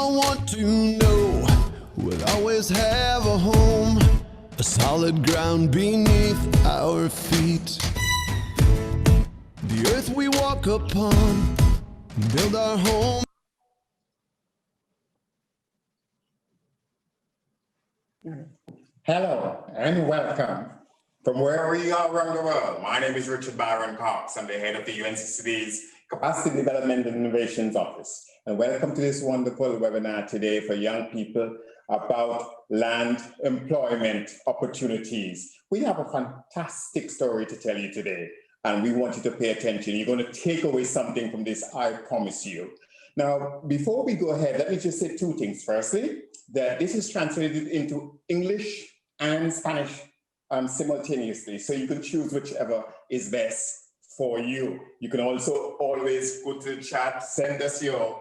all want to know we'll always have a home, a solid ground beneath our feet. The earth we walk upon, build our home. Hello and welcome from wherever you are around the world. My name is Richard Byron Cox. I'm the head of the UNCCD's Capacity Development and Innovations Office. And welcome to this wonderful webinar today for young people about land employment opportunities. We have a fantastic story to tell you today, and we want you to pay attention. You're going to take away something from this, I promise you. Now, before we go ahead, let me just say two things. Firstly, that this is translated into English and Spanish simultaneously, so you can choose whichever is best for you. You can also always go to the chat, send us your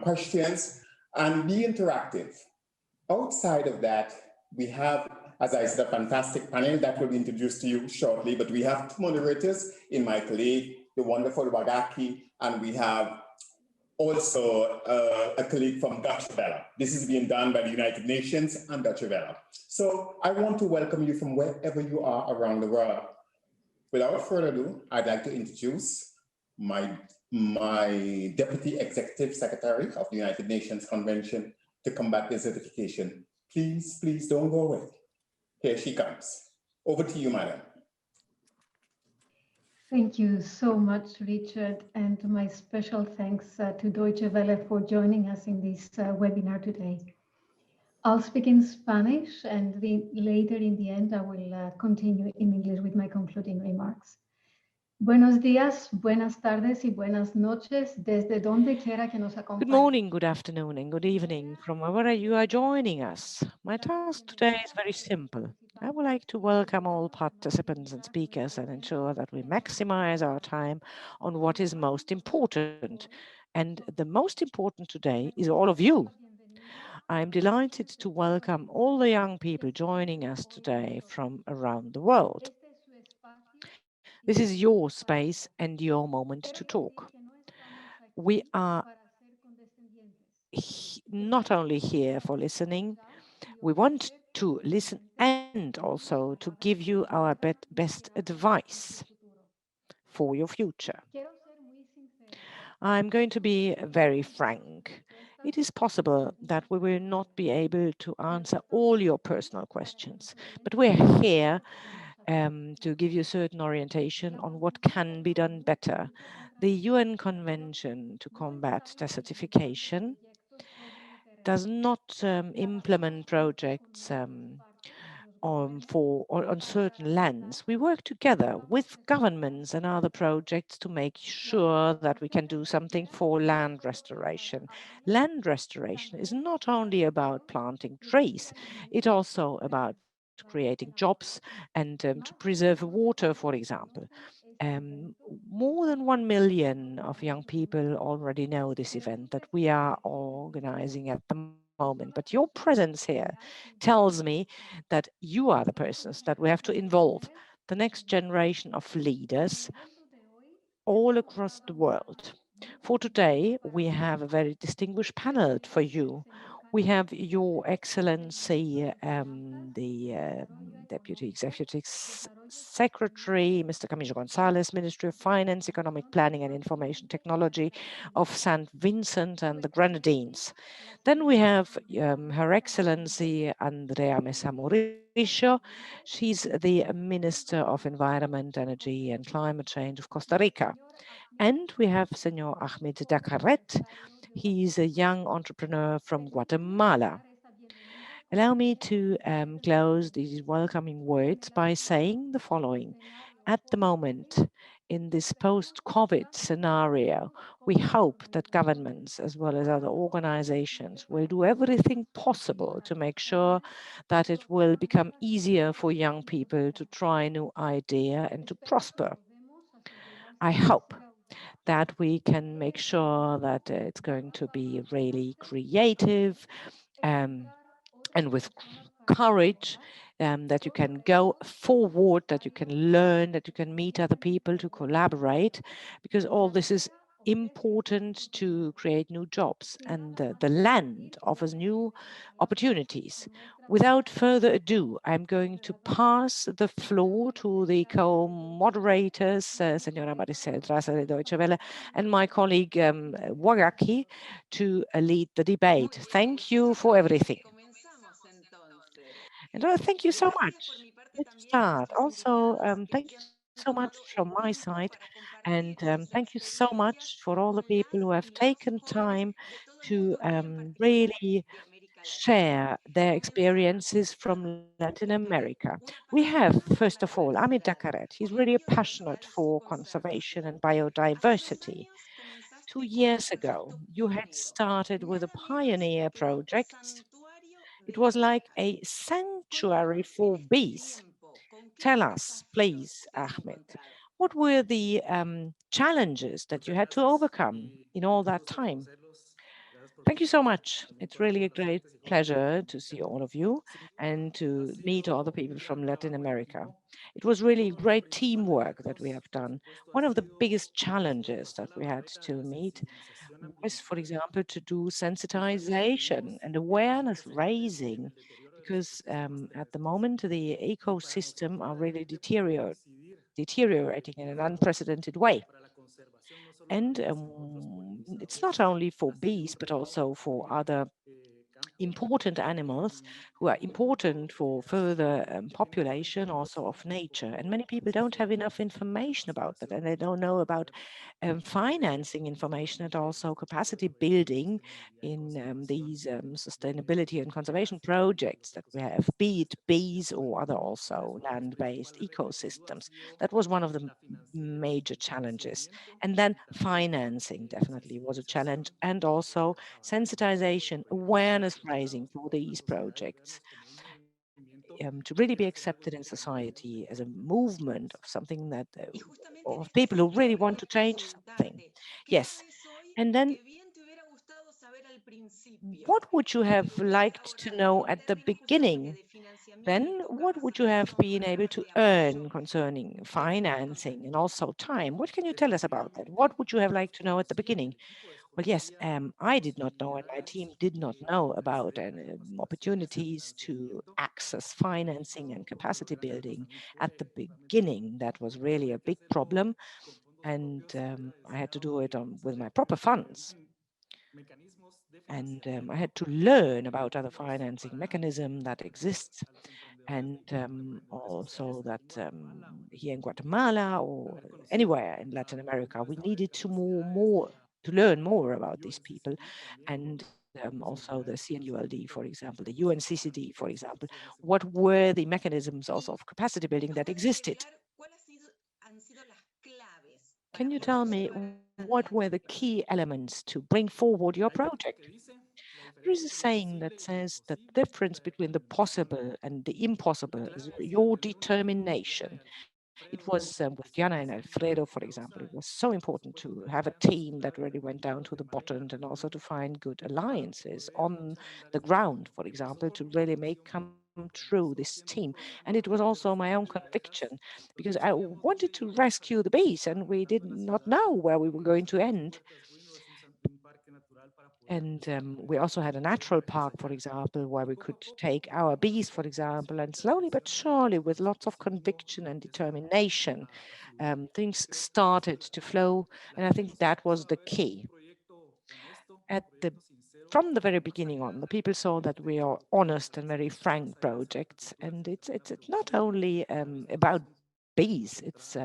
questions, and be interactive. Outside of that, we have, as I said, a fantastic panel that will be introduced to you shortly, but we have two moderators in my colleague, the wonderful Wagaki, and we have also a colleague from Deutsche Welle. This is being done by the United Nations and Deutsche Welle. So I want to welcome you from wherever you are around the world. Without further ado, I'd like to introduce my Deputy Executive Secretary of the United Nations Convention to Combat Desertification. Please, please don't go away. Here she comes. Over to you, madam. Thank you so much, Richard, and my special thanks to Deutsche Welle for joining us in this webinar today. I'll speak in Spanish, and later in the end, I will continue in English with my concluding remarks. Buenos días, buenas tardes y buenas noches desde donde quiera que nos acompañe. Good morning, good afternoon, and good evening from wherever you are joining us. My task today is very simple. I would like to welcome all participants and speakers and ensure that we maximize our time on what is most important. And the most important today is all of you. I'm delighted to welcome all the young people joining us today from around the world. This is your space and your moment to talk. We are not only here for listening, we want to listen and also to give you our best advice for your future. I'm going to be very frank. It is possible that we will not be able to answer all your personal questions, but we're here to give you certain orientation on what can be done better. The UN Convention to Combat Desertification does not implement projects on certain lands. We work together with governments and other projects to make sure that we can do something for land restoration. Land restoration is not only about planting trees, it's also about creating jobs and to preserve water, for example. More than 1 million of young people already know this event that we are organizing at the moment, but your presence here tells me that you are the persons that we have to involve, the next generation of leaders all across the world. For today, we have a very distinguished panel for you. We have Your Excellency, the Deputy Executive Secretary, Mr. Camillo Gonsalves, Ministry of Finance, Economic Planning and Information Technology of St. Vincent and the Grenadines. Then we have Her Excellency Andrea Meza Murillo. She's the Minister of Environment, Energy and Climate Change of Costa Rica. And we have Senor Ahmid Daccarett. He's a young entrepreneur from Guatemala. Allow me to close these welcoming words by saying the following. At the moment, in this post-COVID scenario, we hope that governments as well as other organizations will do everything possible to make sure that it will become easier for young people to try new ideas and to prosper. I hope that we can make sure that it's going to be really creative and with courage, that you can go forward, that you can learn, that you can meet other people to collaborate, because all this is important to create new jobs, and the land offers new opportunities. Without further ado, I'm going to pass the floor to the co-moderators, Senora Maricel Tracer de Deutsche Welle, and my colleague Wagaki, to lead the debate. Thank you for everything. And thank you so much. Let's start. Also, thank you so much from my side. And thank you so much for all the people who have taken time to really share their experiences from Latin America. We have, first of all, Ahmid Daccarett. He's really passionate for conservation and biodiversity. 2 years ago, you had started with a pioneer project. It was like a sanctuary for bees. Tell us, please, Ahmed, what were the challenges that you had to overcome in all that time? Thank you so much. It's really a great pleasure to see all of you and to meet all the people from Latin America. It was really great teamwork that we have done. One of the biggest challenges that we had to meet was, for example, to do sensitization and awareness raising, because at the moment the ecosystem are really deteriorating in an unprecedented way. And it's not only for bees, but also for other important animals who are important for further population also of nature. And many people don't have enough information about that, and they don't know about financing information and also capacity building in these sustainability and conservation projects that we have, be it bees or other also land-based ecosystems. That was one of the major challenges. And then financing definitely was a challenge, and also sensitization, awareness raising for these projects to really be accepted in society as a movement of something that of people who really want to change something. Yes. And then what would you have liked to know at the beginning? Then what would you have been able to earn concerning financing and also time? What can you tell us about that? What would you have liked to know at the beginning? Well, yes, I did not know, and my team did not know about opportunities to access financing and capacity building at the beginning. That was really a big problem, and I had to do it with my proper funds. And I had to learn about other financing mechanism that exists, and also that here in Guatemala or anywhere in Latin America, we needed to to learn more about these people, and also the CNULD, for example, the UNCCD, for example. What were the mechanisms also of capacity building that existed? Can you tell me what were the key elements to bring forward your project? There is a saying that says that the difference between the possible and the impossible is your determination. It was with Diana and Alfredo, for example, it was so important to have a team that really went down to the bottom, and also to find good alliances on the ground, for example, to really make come true this team. And it was also my own conviction, because I wanted to rescue the bees, and we did not know where we were going to end. And we also had a natural park, for example, where we could take our bees, for example, and slowly but surely, with lots of conviction and determination, things started to flow. And I think that was the key. At the From the very beginning on, the people saw that we are honest and very frank projects, and it's not only about bees. It's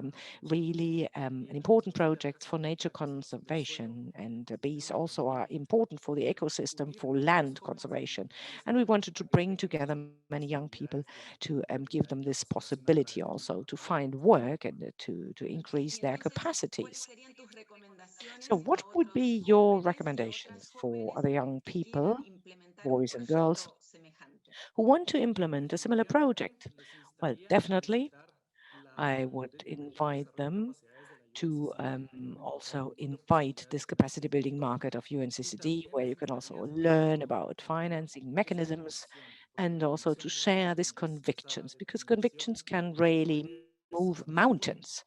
really an important project for nature conservation, and bees also are important for the ecosystem, for land conservation. And we wanted to bring together many young people to give them this possibility also to find work, and to increase their capacities. So what would be your recommendations for other young people, boys and girls, who want to implement a similar project? Well, definitely, I would invite them to also invite this capacity building market of UNCCD, where you can also learn about financing mechanisms, and also to share these convictions, because convictions can really move mountains.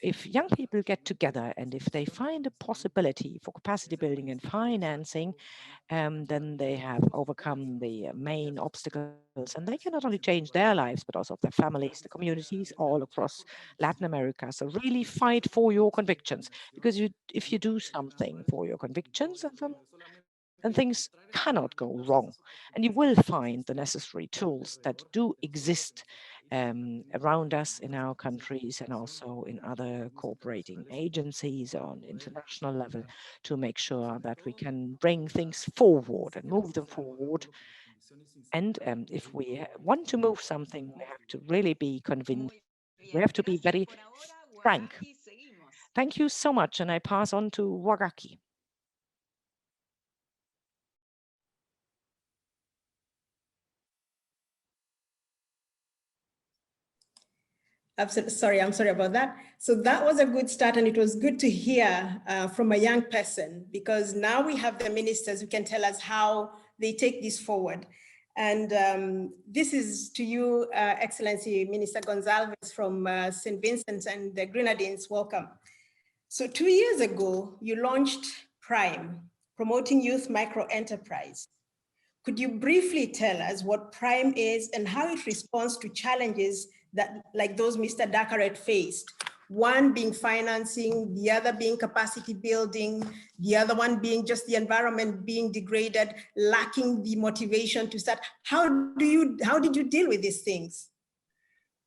if young people get together and if they find a possibility for capacity building and financing, then they have overcome the main obstacles, and they can not only change their lives, but also their families, the communities all across Latin America. So really fight for your convictions, because if you do something for your convictions, then things cannot go wrong. And you will find the necessary tools that do exist around us in our countries and also in other cooperating agencies on international level to make sure that we can bring things forward and move them forward. And if we want to move something, we have to really be convinced. We have to be very frank. Thank you so much. And I pass on to Wagaki. Absolutely. Sorry, I'm sorry about that. So that was a good start, and it was good to hear from a young person, because now we have the ministers who can tell us how they take this forward. And this is to you, Excellency Minister Gonsalves from St. Vincent and the Grenadines. Welcome. So 2 years ago, you launched Prime, Promoting Youth Micro-Enterprise. Could you briefly tell us what Prime is and how it responds to challenges that, like those Mr. Daccarett faced? One being financing, the other being capacity building, the other one being just the environment being degraded, lacking the motivation to start. How did you deal with these things?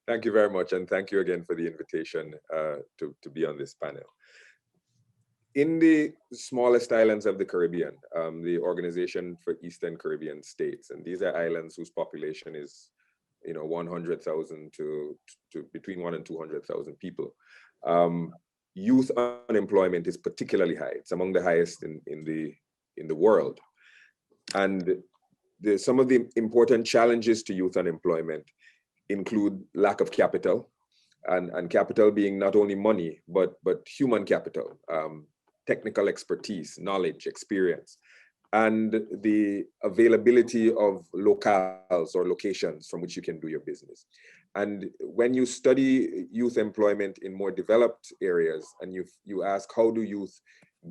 Thank you very much, and thank you again for the invitation to be on this panel. In the smallest islands of the Caribbean, the Organization for Eastern Caribbean States, and these are islands whose population is, 100,000 to between 100,000 and 200,000 people. Youth unemployment is particularly high. It's among the highest in the world. And some of the important challenges to youth unemployment include lack of capital, and capital being not only money, but human capital, technical expertise, knowledge, experience, and the availability of locales or locations from which you can do your business. And when you study youth employment in more developed areas, and you ask, how do youth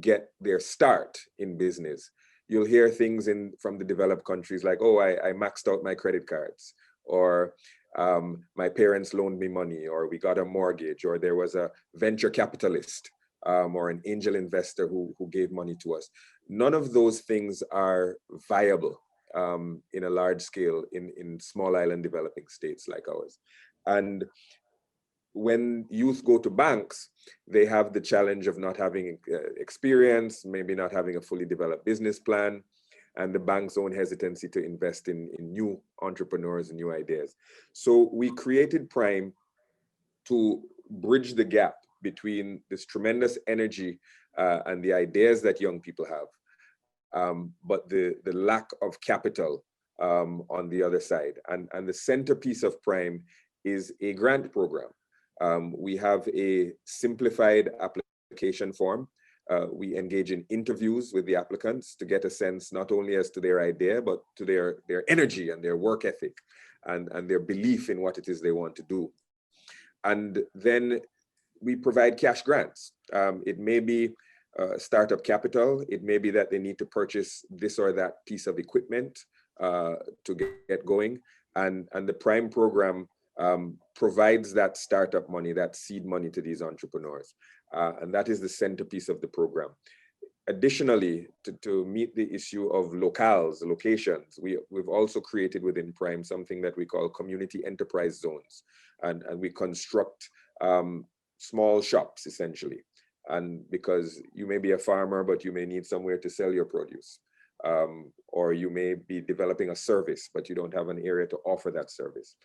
get their start in business? You'll hear things from the developed countries like, oh, I maxed out my credit cards, or my parents loaned me money, or we got a mortgage, or there was a venture capitalist or an angel investor who gave money to us. None of those things are viable in a large scale in small island developing states like ours. And when youth go to banks, they have the challenge of not having experience, maybe not having a fully developed business plan, and the bank's own hesitancy to invest in new entrepreneurs and new ideas. So we created Prime to bridge the gap between this tremendous energy and the ideas that young people have, but the lack of capital on the other side. And the centerpiece of Prime is a grant program. We have a simplified application form. We engage in interviews with the applicants to get a sense not only as to their idea, but to their energy and their work ethic and their belief in what it is they want to do. And then we provide cash grants. It may be startup capital. It may be that they need to purchase this or that piece of equipment to get going. And the Prime program provides that startup money, that seed money to these entrepreneurs. And that is the centerpiece of the program. Additionally, to meet the issue of locales, locations, we've also created within Prime something that we call community enterprise zones. And we construct small shops, essentially. And because you may be a farmer, but you may need somewhere to sell your produce. Or you may be developing a service, but you don't have an area to offer that service.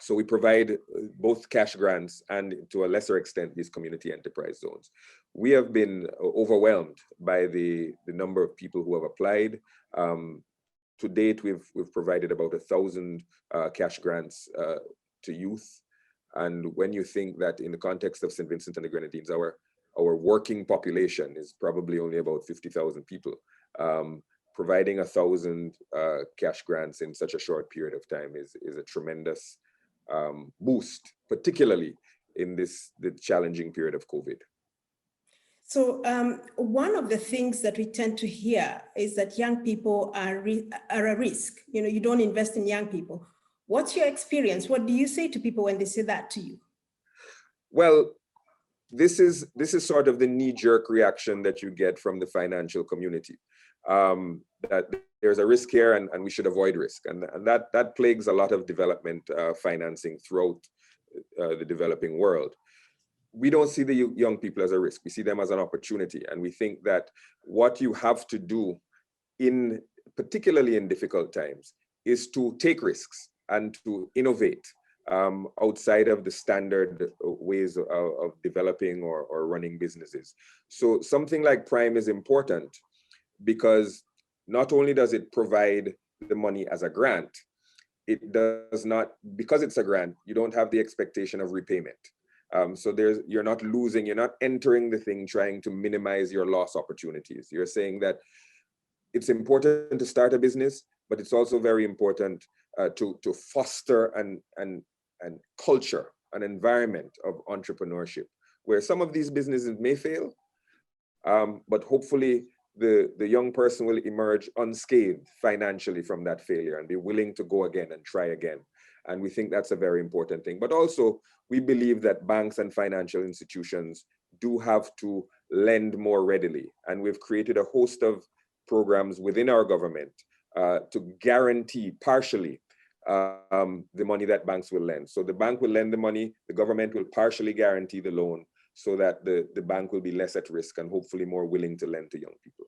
So we provide both cash grants and, to a lesser extent, these community enterprise zones. We have been overwhelmed by the number of people who have applied. To date, we've provided about 1,000 cash grants to youth. And when you think that in the context of St. Vincent and the Grenadines, our working population is probably only about 50,000 people, providing 1,000 cash grants in such a short period of time is a tremendous boost, particularly in the challenging period of COVID. So one of the things that we tend to hear is that young people are a risk. You know, you don't invest in young people. What's your experience? What do you say to people when they say that to you? Well, this is sort of the knee-jerk reaction that you get from the financial community, that there's a risk here and we should avoid risk. And that plagues a lot of development financing throughout the developing world. We don't see the young people as a risk. We see them as an opportunity. And we think that what you have to do, particularly in difficult times, is to take risks and to innovate outside of the standard ways of developing or running businesses. So something like Prime is important because not only does it provide the money as a grant, it does not, because it's a grant, you don't have the expectation of repayment. So you're not losing, you're not entering the thing trying to minimize your loss opportunities. You're saying that it's important to start a business, but it's also very important to foster an culture, an environment of entrepreneurship, where some of these businesses may fail, but hopefully the young person will emerge unscathed financially from that failure and be willing to go again and try again. And we think that's a very important thing. But also, we believe that banks and financial institutions do have to lend more readily. And we've created a host of programs within our government to guarantee partially the money that banks will lend. So the bank will lend the money, the government will partially guarantee the loan so that the bank will be less at risk and hopefully more willing to lend to young people.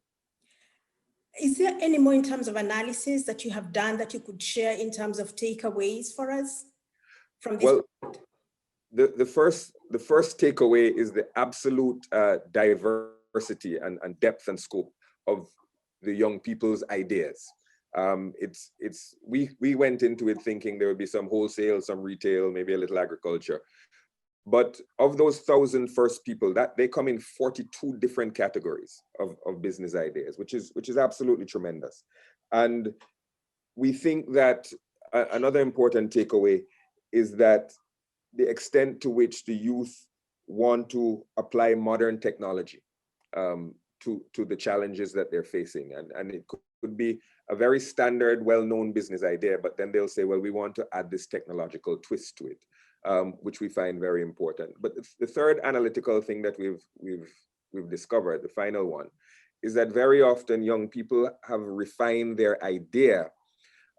Is there any more in terms of analysis that you have done that you could share in terms of takeaways for us from this? Well, the first takeaway is the absolute diversity and depth and scope of the young people's ideas. We went into it thinking there would be some wholesale, some retail, maybe a little agriculture. But of those 1,000 first people, that they come in 42 different categories of business ideas, which is absolutely tremendous. And we think that another important takeaway is that the extent to which the youth want to apply modern technology to the challenges that they're facing. And it could be a very standard, well-known business idea, but then they'll say, well, we want to add this technological twist to it. Which we find very important. But the third analytical thing that we've discovered, the final one, is that very often young people have refined their idea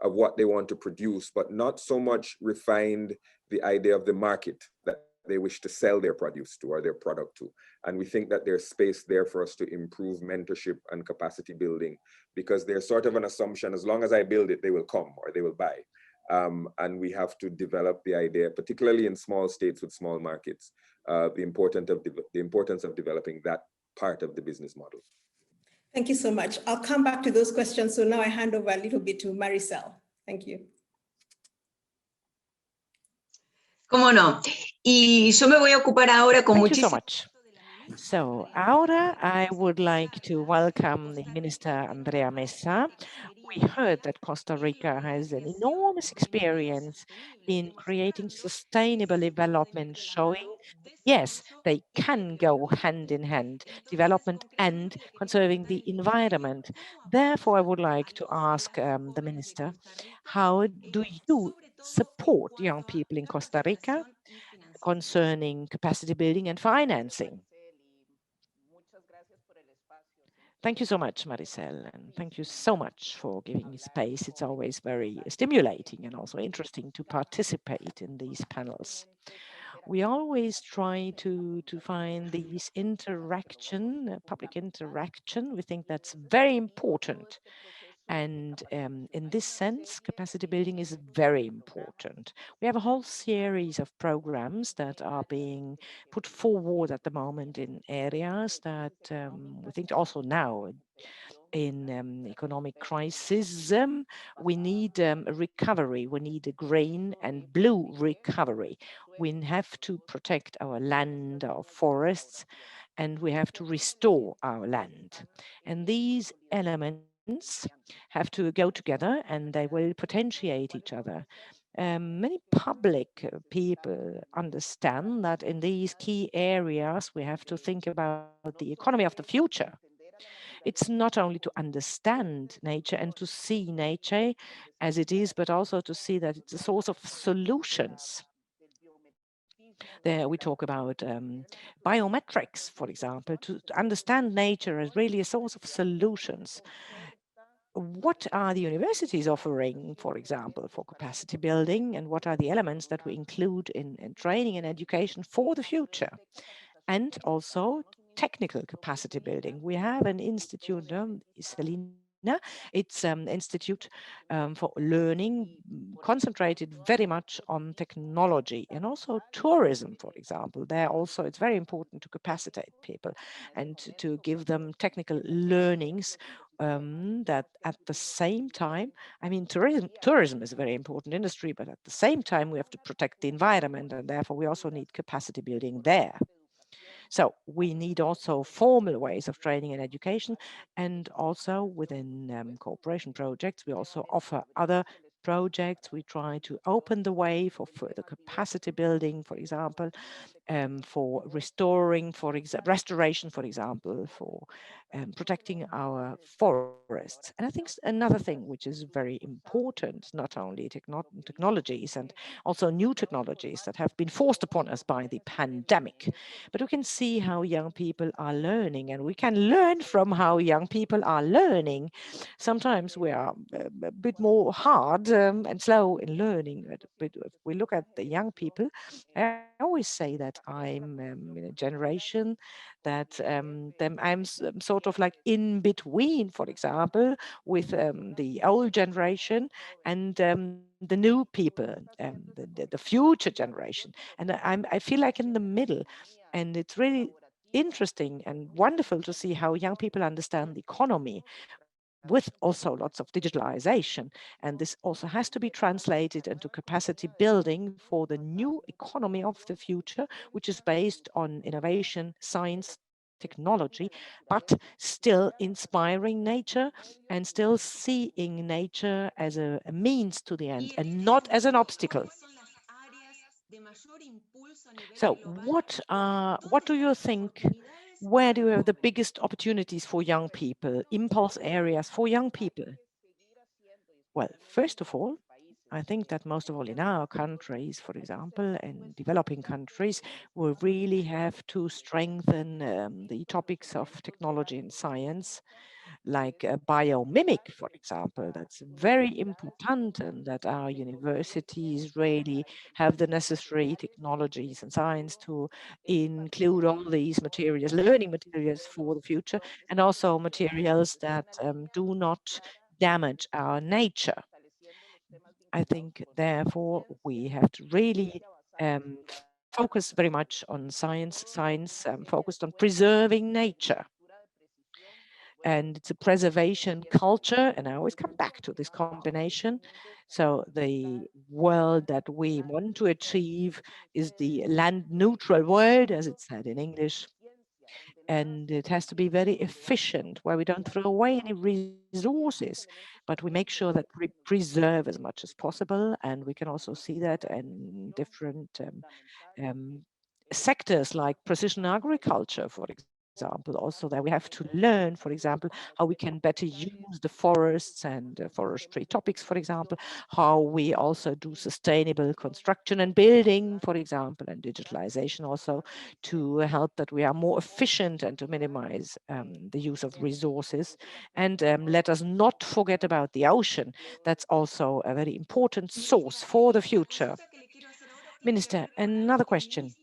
of what they want to produce, but not so much refined the idea of the market that they wish to sell their produce to or their product to. And we think that there's space there for us to improve mentorship and capacity building, because there's sort of an assumption, as long as I build it, they will come or they will buy. And we have to develop the idea, particularly in small states with small markets, the importance of developing that part of the business model. Thank you so much. I'll come back to those questions. So now I hand over a little bit to Maricel. Thank you. ¿Cómo no? Y yo me voy a ocupar ahora con Thank you so muchísimo. much. So ahora I would like to welcome the Minister Andrea Meza. We heard that Costa Rica has an enormous experience in creating sustainable development, showing that, yes, they can go hand in hand, development and conserving the environment. Therefore, I would like to ask the Minister, how do you support young people in Costa Rica concerning capacity building and financing? Thank you so much, Maricel, and thank you so much for giving me space. It's always very stimulating and also interesting to participate in these panels. We always try to find these public interaction. We think that's very important. And in this sense, capacity building is very important. We have a whole series of programs that are being put forward at the moment in areas that we think also now in economic crisis, we need a recovery. We need a green and blue recovery. We have to protect our land, our forests, and we have to restore our land. And these elements have to go together and they will potentiate each other. many public people understand that in these key areas, we have to think about the economy of the future. It's not only to understand nature and to see nature as it is, but also to see that it's a source of solutions. There we talk about biometrics, for example, to understand nature as really a source of solutions. What are the universities offering, for example, for capacity building, and what are the elements that we include in training and education for the future? And also technical capacity building. We have an institute, Selina. It's an institute for learning, concentrated very much on technology and also tourism, for example. There also, it's very important to capacitate people and to give them technical learnings that at the same time, I mean, tourism is a very important industry, but at the same time, we have to protect the environment, and therefore we also need capacity building there. So we need also formal ways of training and education, and also within cooperation projects, we also offer other projects. We try to open the way for further capacity building, for example, for restoration, for example, for protecting our forests. And I think another thing which is very important, not only technologies and also new technologies that have been forced upon us by the pandemic, but we can see how young people are learning, and we can learn from how young people are learning. Sometimes we are a bit more hard and slow in learning, but if we look at the young people, I always say that I'm in a generation that I'm sort of like in between, for example, with the old generation and the new people, the future generation. And I feel like in the middle. And it's really interesting and wonderful to see how young people understand the economy with also lots of digitalization. And this also has to be translated into capacity building for the new economy of the future, which is based on innovation, science, technology, but still inspiring nature and still seeing nature as a means to the end and not as an obstacle. So what do you think? Where do you have the biggest opportunities for young people, impulse areas for young people? Well, first of all, I think that most of all in our countries, for example, in developing countries, we really have to strengthen the topics of technology and science, like biomimic, for example. That's very important, and that our universities really have the necessary technologies and science to include all these materials, learning materials for the future, and also materials that do not damage our nature. I think, therefore, we have to really focus very much on science focused on preserving nature. And it's a preservation culture, and I always come back to this combination. So the world that we want to achieve is the land neutral world, as it's said in English. And it has to be very efficient, where we don't throw away any resources, but we make sure that we preserve as much as possible. And we can also see that in different sectors like precision agriculture, for example. Also there we have to learn, for example, how we can better use the forests and forestry topics, for example, how we also do sustainable construction and building, for example, and digitalization also, to help that we are more efficient and to minimize the use of resources. And let us not forget about the ocean. That's also a very important source for the future. Minister, another question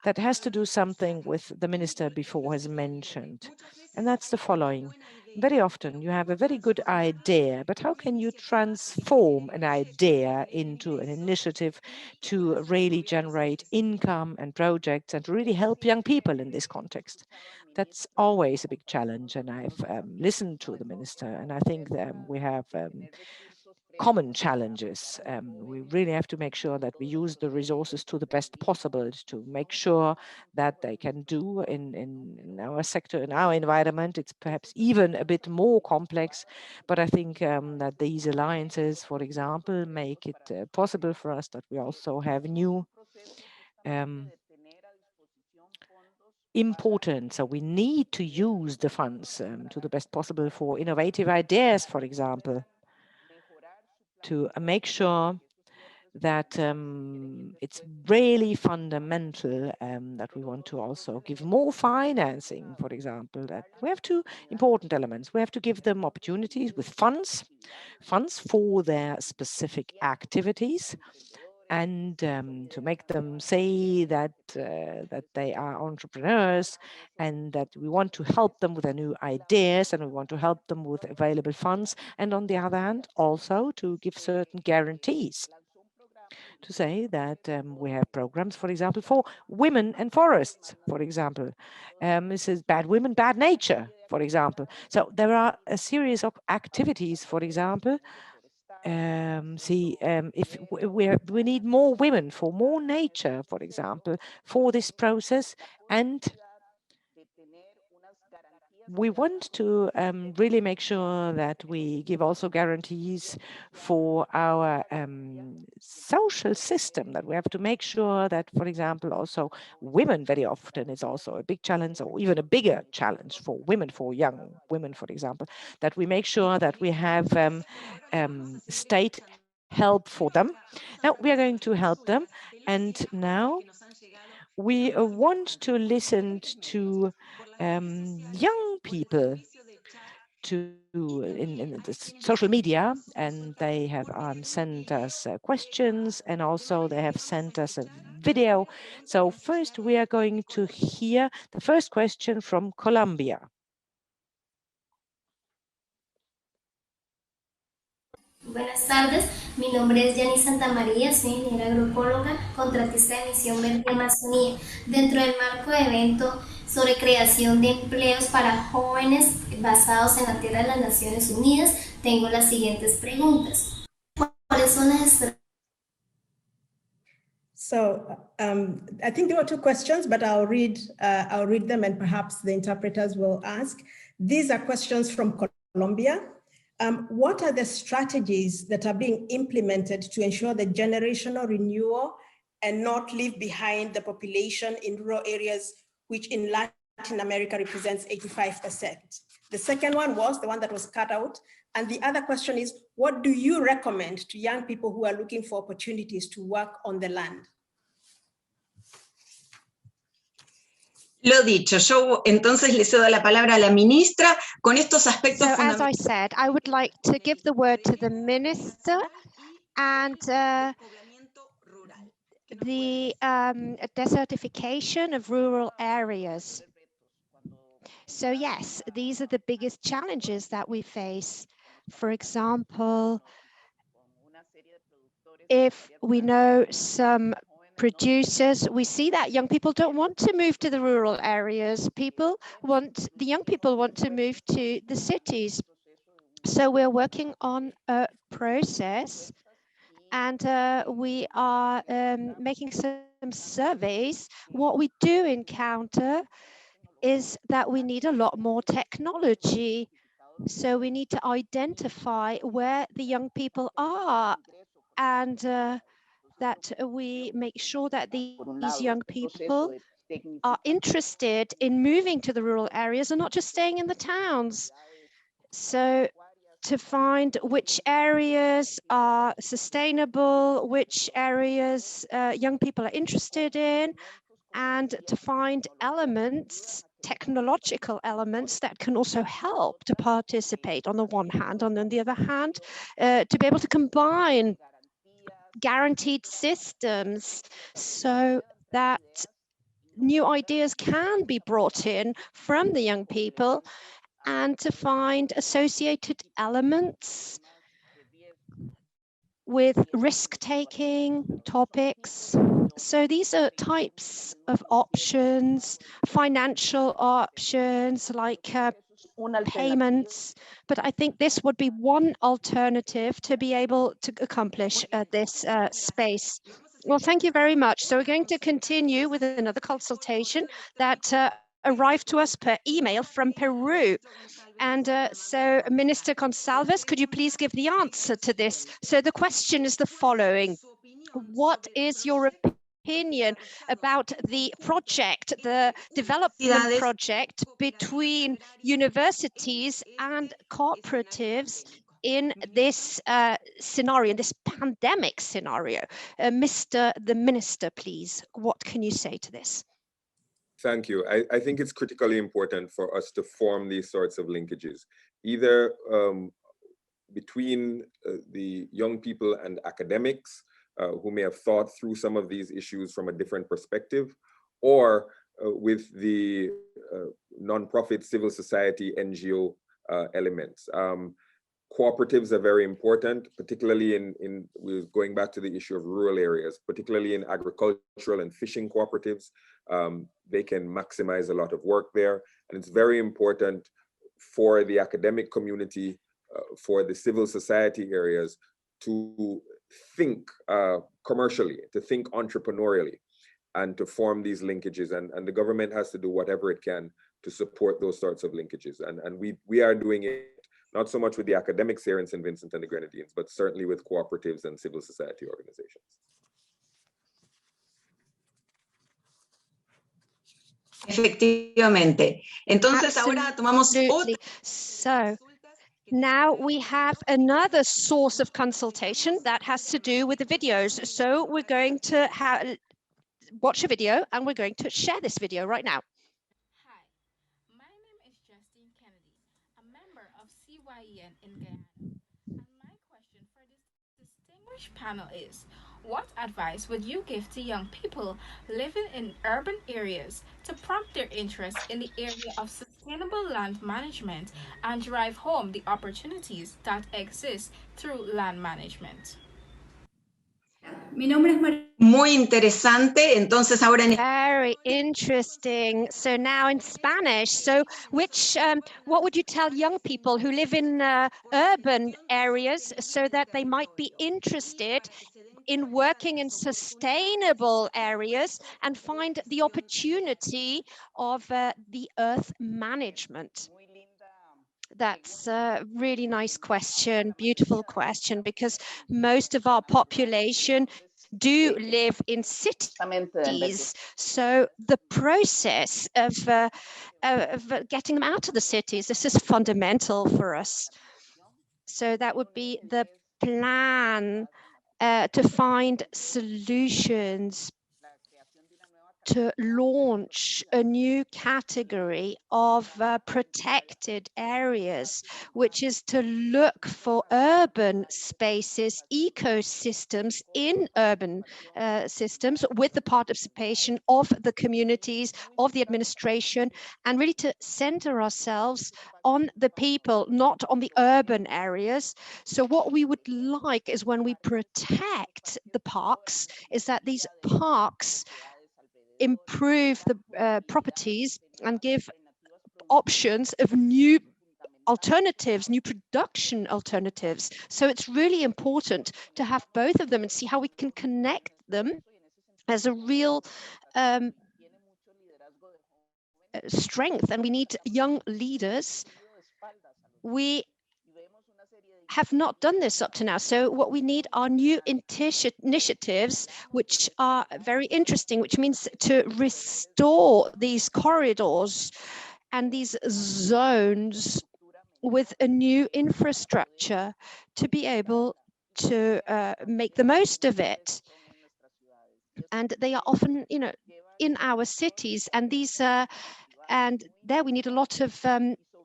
that has to do something with the minister before has mentioned, and that's the following. Very often you have a very good idea, but how can you transform an idea into an initiative to really generate income and projects and to really help young people in this context? That's always a big challenge, and I've listened to the minister, and I think that we have common challenges. We really have to make sure that we use the resources to the best possible to make sure that they can do in our sector, in our environment. It's perhaps even a bit more complex, but I think that these alliances, for example, make it possible for us that we also have new important. So we need to use the funds to the best possible for innovative ideas, for example, to make sure that it's really fundamental that we want to also give more financing, for example, that we have two important elements. We have to give them opportunities with funds for their specific activities, and to make them say that that they are entrepreneurs and that we want to help them with their new ideas and we want to help them with available funds. And on the other hand, also to give certain guarantees to say that we have programs, for example, for women and forests, for example. This is Bad Women, Bad Nature, for example. So there are a series of activities, for example. If we need more women for more nature, for example, for this process, and we want to really make sure that we give also guarantees for our social system, that we have to make sure that, for example, also women very often is also a big challenge, or even a bigger challenge for women, for young women, for example, that we make sure that we have state help for them. Now we are going to help them, and now we want to listen to young people in the social media, and they have sent us questions, and also they have sent us a video. So first we are going to hear the first question from Colombia. Buenas tardes, mi nombre es Yanni Santamaría, soy ingeniera agroecóloga, contratista de Misión Verde Amazonía. Dentro del marco de evento sobre creación de empleos para jóvenes basados en la tierra de las Naciones Unidas, tengo las siguientes preguntas. ¿Cuáles son las So I think there were two questions, but I'll read them and perhaps the interpreters will ask. These are questions from Colombia. What are the strategies that are being implemented to ensure the generational renewal and not leave behind the population in rural areas, which in Latin America represents 85%? The second one was the one that was cut out. And the other question is, what do you recommend to young people who are looking for opportunities to work on the land? Lo dicho, yo entonces le cedo la palabra a la ministra con estos aspectos So, as I fundamentales. said, I would like to give the word to the minister and the desertification of rural areas. So yes, these are the biggest challenges that we face. For example, if we know some producers, we see that young people don't want to move to the rural areas. The young people want to move to the cities. So we're working on a process, and we are making some surveys. What we do encounter is that we need a lot more technology. So we need to identify where the young people are, and that we make sure that these young people are interested in moving to the rural areas and not just staying in the towns. So to find which areas are sustainable, which areas young people are interested in, and to find elements, technological elements that can also help to participate on the one hand, and on the other hand, to be able to combine guaranteed systems so that new ideas can be brought in from the young people, and to find associated elements with risk-taking topics. So these are types of options, financial options like payments, but I think this would be one alternative to be able to accomplish this space. Well, thank you very much. So we're going to continue with another consultation that arrived to us per email from Peru. And so Minister Gonsalves, could you please give the answer to this? So the question is the following: what is your opinion about the project, the development project between universities and cooperatives in this scenario, in this pandemic scenario? The Minister, please, what can you say to this? Thank you. I think it's critically important for us to form these sorts of linkages, either between the young people and academics who may have thought through some of these issues from a different perspective, or with the nonprofit civil society NGO elements. Cooperatives are very important, particularly we're going back to the issue of rural areas, particularly in agricultural and fishing cooperatives. They can maximize a lot of work there. And it's very important for the academic community, for the civil society areas to think commercially, to think entrepreneurially, and to form these linkages. And the government has to do whatever it can to support those sorts of linkages. And we are doing it, not so much with the academics here in St. Vincent and the Grenadines, but certainly with cooperatives and civil society organizations. Efectivamente. Entonces ahora tomamos otra. So now we have another source of consultation that has to do with the videos. So we're going to watch a video and we're going to share this video right now. Hi, my name is Justine Kennedy, a member of CYEN in Guyana. And my question for this distinguished panel is, what advice would you give to young people living in urban areas to prompt their interest in the area of sustainable land management and drive home the opportunities that exist through land management? Mi nombre es María. Muy interesante. Entonces ahora en Very interesting. So now in Spanish, so what would you tell young people who live in urban areas so that they might be interested in working in sustainable areas and find the opportunity of the earth management? That's a really nice question, beautiful question, because most of our population do live in cities. So the process of getting them out of the cities, this is fundamental for us. So that would be the plan to find solutions to launch a new category of protected areas, which is to look for urban spaces, ecosystems in urban systems with the participation of the communities, of the administration, and really to center ourselves on the people, not on the urban areas. So what we would like is when we protect the parks, is that these parks improve the properties and give options of new alternatives, new production alternatives. So it's really important to have both of them and see how we can connect them as a real strength. And we need young leaders. We have not done this up to now. So what we need are new initiatives, which are very interesting, which means to restore these corridors and these zones with a new infrastructure to be able to make the most of it. And they are often, in our cities, and these and there we need a lot of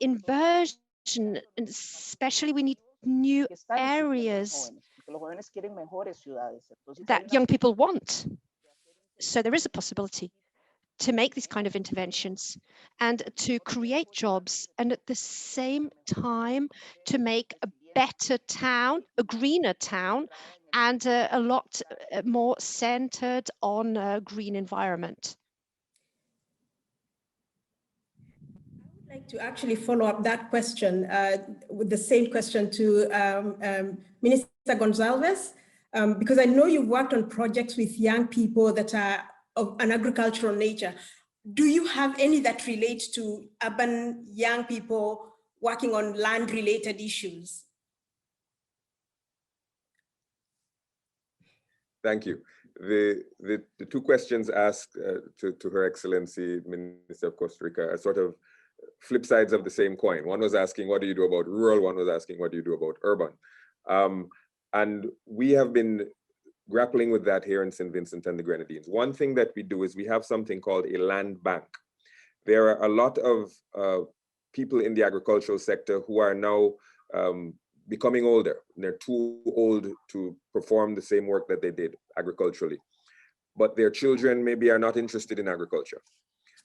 inversion, and especially we need new areas that young people want. So there is a possibility to make these kind of interventions and to create jobs, and at the same time to make a better town, a greener town, and a lot more centered on a green environment. Like to actually follow up that question with the same question to Minister Gonsalves, because I know you've worked on projects with young people that are of an agricultural nature. Do you have any that relate to urban young people working on land-related issues? Thank you. The two questions asked to Her Excellency, Minister of Costa Rica, are sort of flip sides of the same coin. One was asking, what do you do about rural? One was asking, what do you do about urban? And we have been grappling with that here in St. Vincent and the Grenadines. One thing that we do is we have something called a land bank. There are a lot of people in the agricultural sector who are now becoming older. They're too old to perform the same work that they did agriculturally. But their children maybe are not interested in agriculture.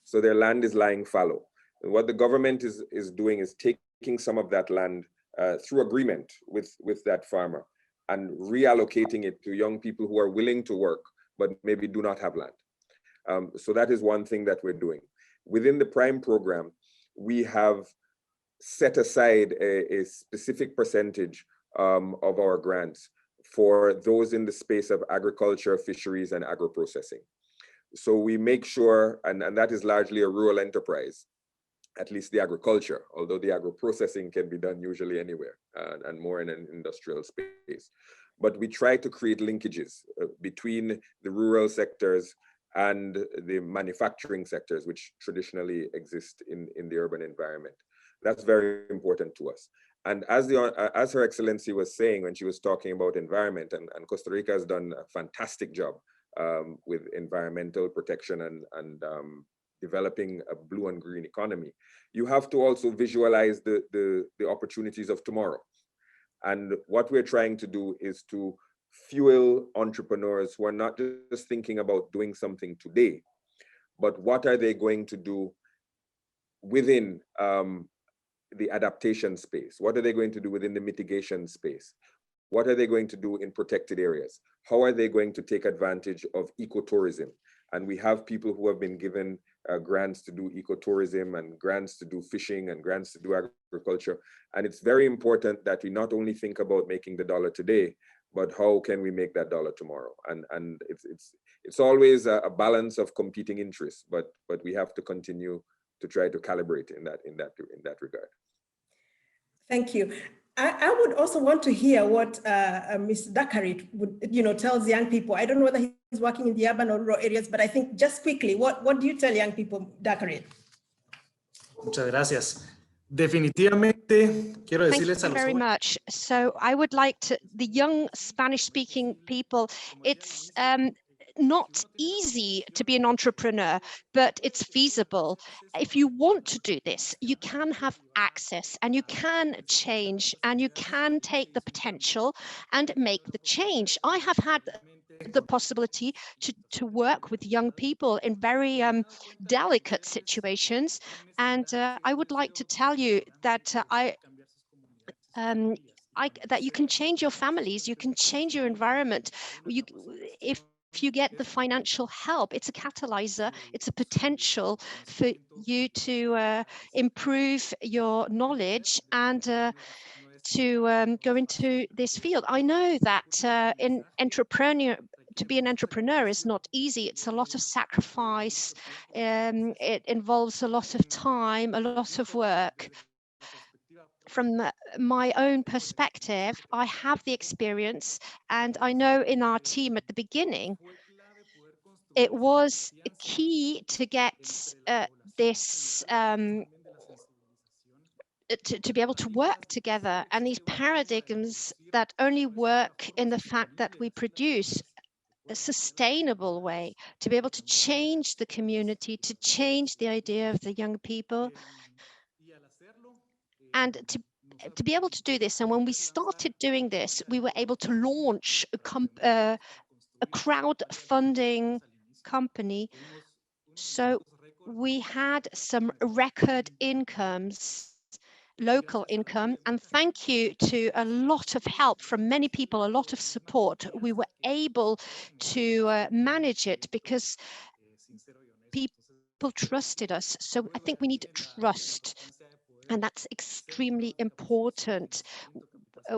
So their land is lying fallow. And what the government is doing is taking some of that land through agreement with that farmer and reallocating it to young people who are willing to work, but maybe do not have land. So that is one thing that we're doing. Within the PRIME program, we have set aside a specific percentage of our grants for those in the space of agriculture, fisheries, and agro-processing. So we make sure, and that is largely a rural enterprise, at least the agriculture, although the agro-processing can be done usually anywhere and more in an industrial space. But we try to create linkages between the rural sectors and the manufacturing sectors, which traditionally exist in the urban environment. That's very important to us. And as Her Excellency was saying when she was talking about environment, and Costa Rica has done a fantastic job with environmental protection and developing a blue and green economy, you have to also visualize the opportunities of tomorrow. And what we're trying to do is to fuel entrepreneurs who are not just thinking about doing something today, but what are they going to do within the adaptation space? What are they going to do within the mitigation space? What are they going to do in protected areas? How are they going to take advantage of ecotourism? And we have people who have been given grants to do ecotourism and grants to do fishing and grants to do agriculture. And it's very important that we not only think about making the dollar today, but how can we make that dollar tomorrow? And it's always a balance of competing interests, but we have to continue to try to calibrate in that regard. Thank you. I would also want to hear what Mr. Daccarett would, tells young people. I don't know whether he's working in the urban or rural areas, but I think just quickly, what do you tell young people, Daccarett? Muchas gracias. Definitivamente, quiero decirles Thank you very much. So I would like to, the young Spanish-speaking people, it's not easy to be an entrepreneur, but it's feasible. If you want to do this, you can have access and you can change and you can take the potential and make the change. I have had the possibility to work with young people in very delicate situations. And I would like to tell you that that you can change your families, you can change your environment. If you get the financial help, it's a catalyzer, it's a potential for you to improve your knowledge and to go into this field. I know that to be an entrepreneur is not easy. It's a lot of sacrifice. It involves a lot of time, a lot of work. From my own perspective, I have the experience, and I know in our team at the beginning, it was key to get this to be able to work together, and these paradigms that only work in the fact that we produce a sustainable way, to be able to change the community, to change the idea of the young people, and to be able to do this. And when we started doing this, we were able to launch a crowdfunding company. So we had some record incomes, local income, and thank you to a lot of help from many people, a lot of support, we were able to manage it because people trusted us. So I think we need trust. And that's extremely important.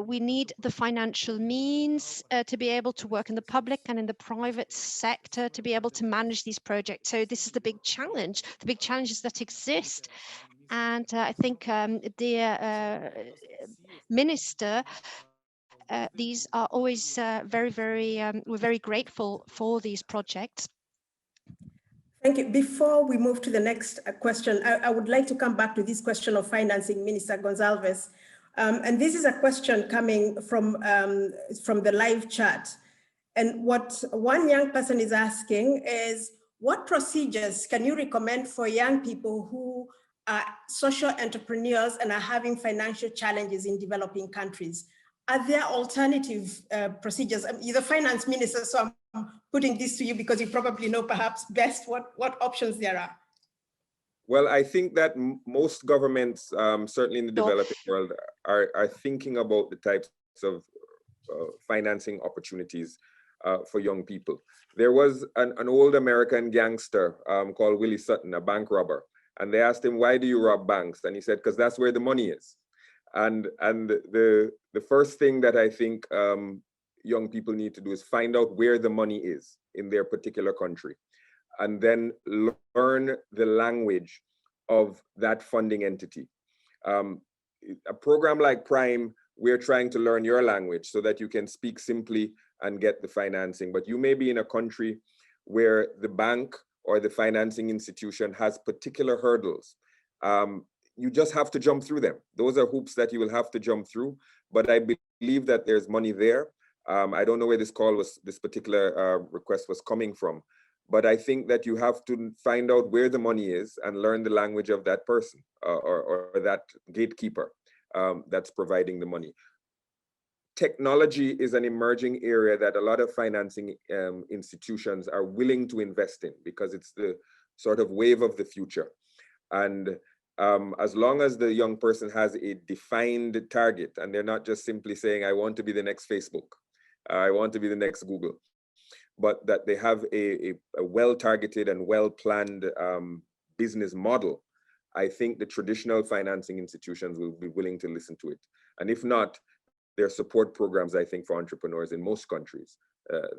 We need the financial means to be able to work in the public and in the private sector to be able to manage these projects. So this is the big challenges that exist. And I think, dear Minister, these are always we're very grateful for these projects. Thank you. Before we move to the next question, I would like to come back to this question of financing, Minister Gonsalves. And this is a question coming from the live chat. And what one young person is asking is, what procedures can you recommend for young people who are social entrepreneurs and are having financial challenges in developing countries? Are there alternative procedures? You're the finance minister, so I'm putting this to you because you probably know perhaps best what options there are. Well, I think that most governments, certainly in the developing world, are thinking about the types of financing opportunities for young people. There was an old American gangster called Willie Sutton, a bank robber, and they asked him, "Why do you rob banks?" And he said, "Because that's where the money is." And the first thing that I think young people need to do is find out where the money is in their particular country, and then learn the language of that funding entity. A program like Prime, we're trying to learn your language so that you can speak simply and get the financing. But you may be in a country where the bank or the financing institution has particular hurdles. You just have to jump through them. Those are hoops that you will have to jump through. But I believe that there's money there. I don't know where this particular request was coming from, but I think that you have to find out where the money is and learn the language of that person or that gatekeeper that's providing the money. Technology is an emerging area that a lot of financing institutions are willing to invest in because it's the sort of wave of the future. And as long as the young person has a defined target and they're not just simply saying, I want to be the next Facebook, I want to be the next Google, but that they have a well-targeted and well-planned business model, I think the traditional financing institutions will be willing to listen to it. And if not, there are support programs, I think, for entrepreneurs in most countries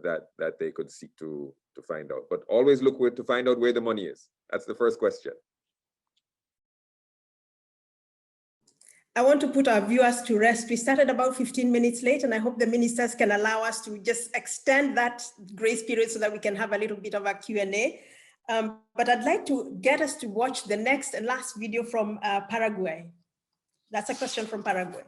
that they could seek to find out. But always look to find out where the money is. That's the first question. I want to put our viewers to rest. We started about 15 minutes late, and I hope the ministers can allow us to just extend that grace period so that we can have a little bit of a Q&A. But I'd like to get us to watch the next and last video from Paraguay. That's a question from Paraguay.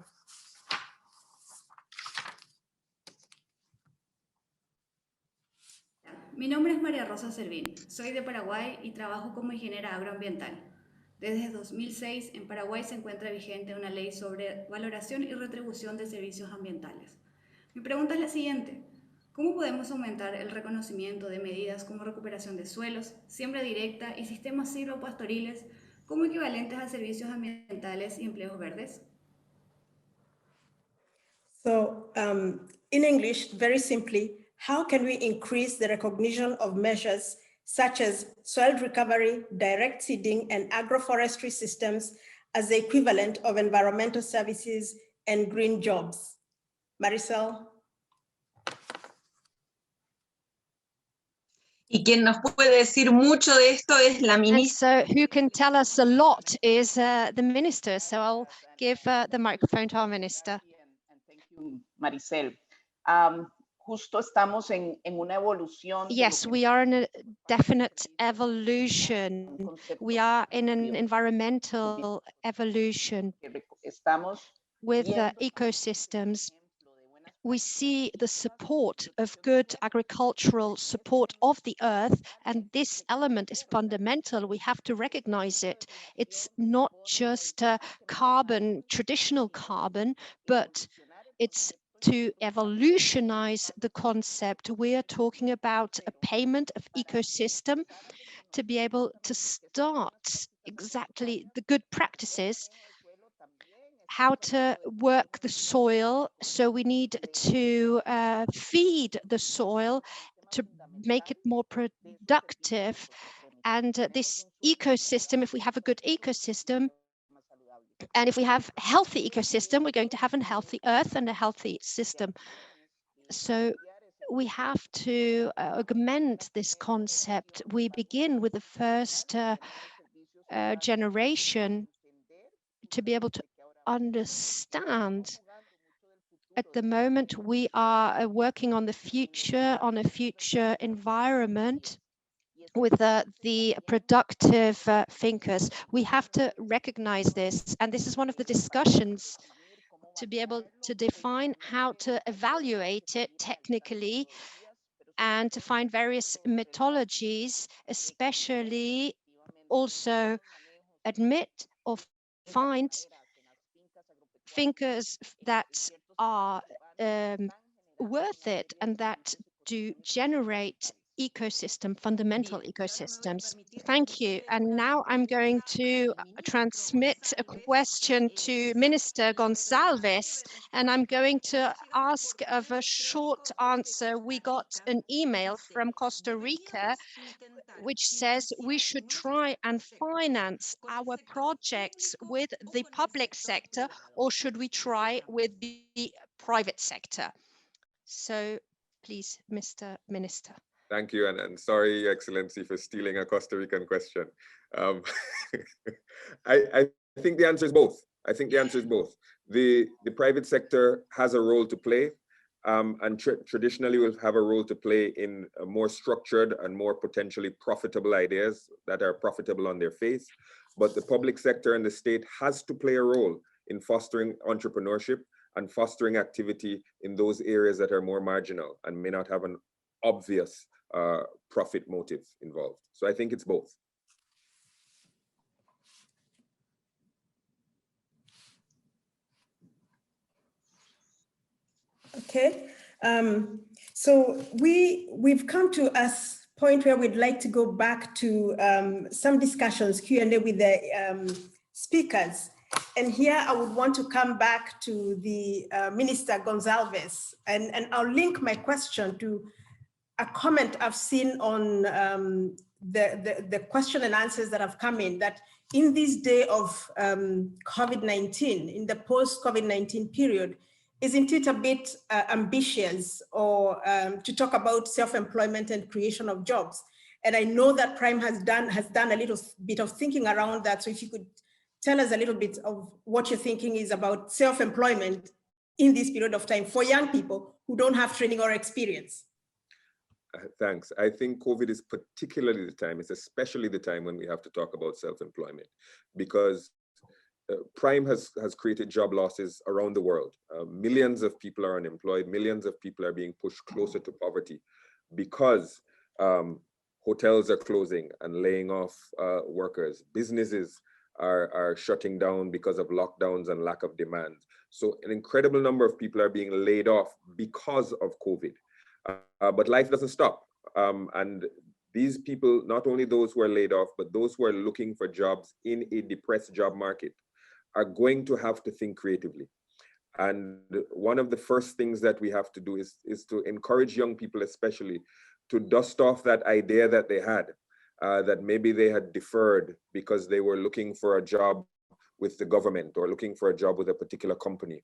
Mi nombre es María Rosa Servín, soy de Paraguay y trabajo como ingeniera agroambiental. Desde 2006 en Paraguay se encuentra vigente una ley sobre valoración y retribución de servicios ambientales. Mi pregunta es la siguiente: ¿cómo podemos aumentar el reconocimiento de medidas como recuperación de suelos, siembra directa y sistemas silvopastoriles como equivalentes a servicios ambientales y empleos verdes? So in English, very simply, how can we increase the recognition of measures such as soil recovery, direct seeding, and agroforestry systems as the equivalent of environmental services and green jobs? Marisol? Y quien nos puede decir mucho de esto es la ministra. And so who can tell us a lot is the minister. So I'll give the microphone to our minister. And thank you, Maricel. Justo estamos en una evolución. Yes, we are in a definite evolution. We are in an environmental evolution with ecosystems. We see the support of good agricultural support of the earth, and this element is fundamental. We have to recognize it. It's not just carbon, traditional carbon, but it's to evolutionize the concept. We are talking about a payment of ecosystem to be able to start exactly the good practices, how to work the soil. So we need to feed the soil to make it more productive. And this ecosystem, if we have a good ecosystem, And if we have a healthy ecosystem, we're going to have a healthy earth and a healthy system. So we have to augment this concept. We begin with the first generation to be able to understand. At the moment, we are working on the future, on a future environment with the productive thinkers. We have to recognize this, and this is one of the discussions to be able to define how to evaluate it technically and to find various methodologies, especially also admit or find thinkers that are worth it and that do generate fundamental ecosystems. Thank you. And now I'm going to transmit a question to Minister Gonsalves, and I'm going to ask of a short answer. We got an email from Costa Rica which says we should try and finance our projects with the public sector, or should we try with the private sector? So please, Mr. Minister. Thank you, and sorry, Excellency, for stealing a Costa Rican question. I think the answer is both. I think the answer is both. The private sector has a role to play, and traditionally will have a role to play in more structured and more potentially profitable ideas that are profitable on their face. But the public sector and the state has to play a role in fostering entrepreneurship and fostering activity in those areas that are more marginal and may not have an obvious profit motive involved. So I think it's both. Okay, so we've come to a point where we'd like to go back to some discussions, Q&A with the speakers. And here I would want to come back to the Minister Gonsalves, and I'll link my question to a comment I've seen on the question and answers that have come in, that in this day of COVID-19, in the post-COVID-19 period, isn't it a bit ambitious or to talk about self-employment and creation of jobs? And I know that Prime has done a little bit of thinking around that. So if you could tell us a little bit of what your thinking is about self-employment in this period of time for young people who don't have training or experience. Thanks. I think COVID is particularly the time, it's especially the time when we have to talk about self-employment, because Prime has created job losses around the world. Millions of people are unemployed, millions of people are being pushed closer to poverty because hotels are closing and laying off workers. Businesses are shutting down because of lockdowns and lack of demand. So an incredible number of people are being laid off because of COVID. But life doesn't stop. And these people, not only those who are laid off, but those who are looking for jobs in a depressed job market, are going to have to think creatively. And one of the first things that we have to do is to encourage young people, especially, to dust off that idea that they had, that maybe they had deferred because they were looking for a job with the government or looking for a job with a particular company.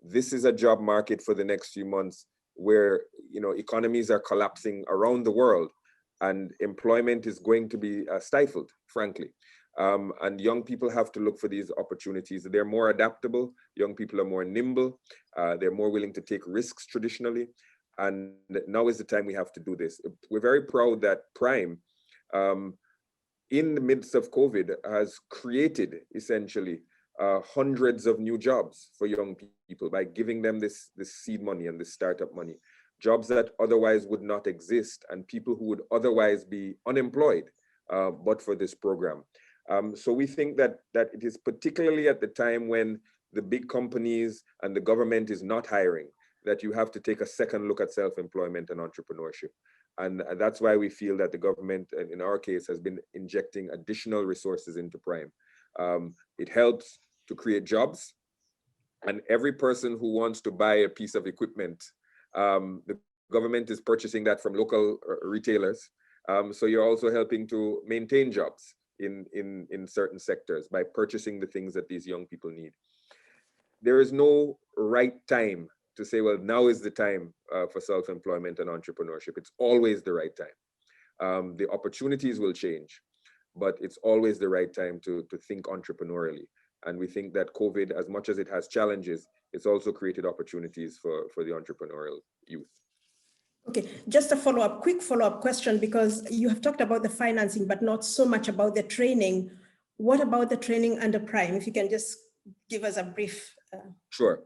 This is a job market for the next few months where, you know, economies are collapsing around the world and employment is going to be stifled, frankly. And young people have to look for these opportunities. They're more adaptable. Young people are more nimble. They're more willing to take risks traditionally. And now is the time we have to do this. We're very proud that Prime, in the midst of COVID, has created essentially hundreds of new jobs for young people by giving them this seed money and this startup money, jobs that otherwise would not exist and people who would otherwise be unemployed but for this program. So we think that it is particularly at the time when the big companies and the government is not hiring that you have to take a second look at self-employment and entrepreneurship. And that's why we feel that the government, in our case, has been injecting additional resources into Prime. It helps to create jobs, and every person who wants to buy a piece of equipment, the government is purchasing that from local retailers. So you're also helping to maintain jobs. in certain sectors by purchasing the things that these young people need. There is no right time to say, well, now is the time for self-employment and entrepreneurship. It's always the right time. The opportunities will change, but it's always the right time to think entrepreneurially. And we think that COVID, as much as it has challenges, it's also created opportunities for the entrepreneurial youth. Okay, just a quick follow-up question, because you have talked about the financing, but not so much about the training. What about the training under Prime? If you can just give us a brief. Sure.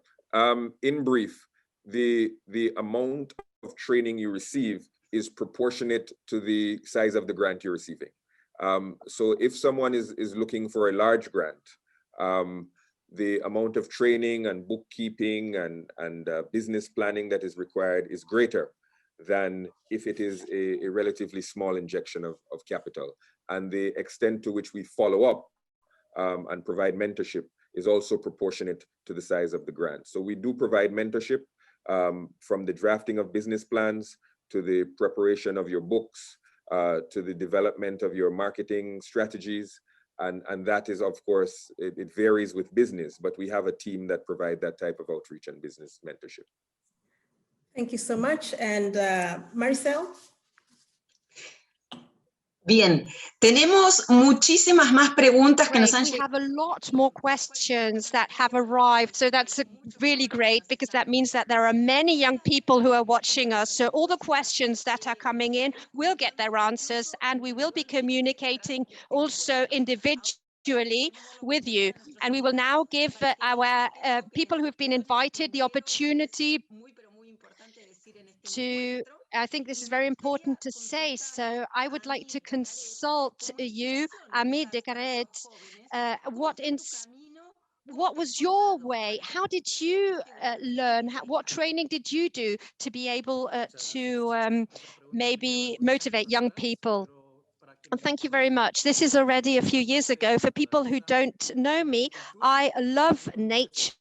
In brief, the amount of training you receive is proportionate to the size of the grant you're receiving. So if someone is looking for a large grant, the amount of training and bookkeeping and business planning that is required is greater than if it is a relatively small injection of capital. And the extent to which we follow up and provide mentorship is also proportionate to the size of the grant. So we do provide mentorship from the drafting of business plans to the preparation of your books, to the development of your marketing strategies. And that is, of course, it varies with business, but we have a team that provide that type of outreach and business mentorship. Thank you so much. And Maricel? Bien, tenemos muchísimas más preguntas que nos han We llegado. have a lot more questions that have arrived, so that's really great, because that means that there are many young people who are watching us. So all the questions that are coming in will get their answers, and we will be communicating also individually with you. And we will now give our people who have been invited the opportunity to, I think this is very important to say, so I would like to consult you, Ahmid, Daccarett, what was your way? How did you learn? What training did you do to be able to maybe motivate young people? And thank you very much. This is already a few years ago. For people who don't know me, I love nature.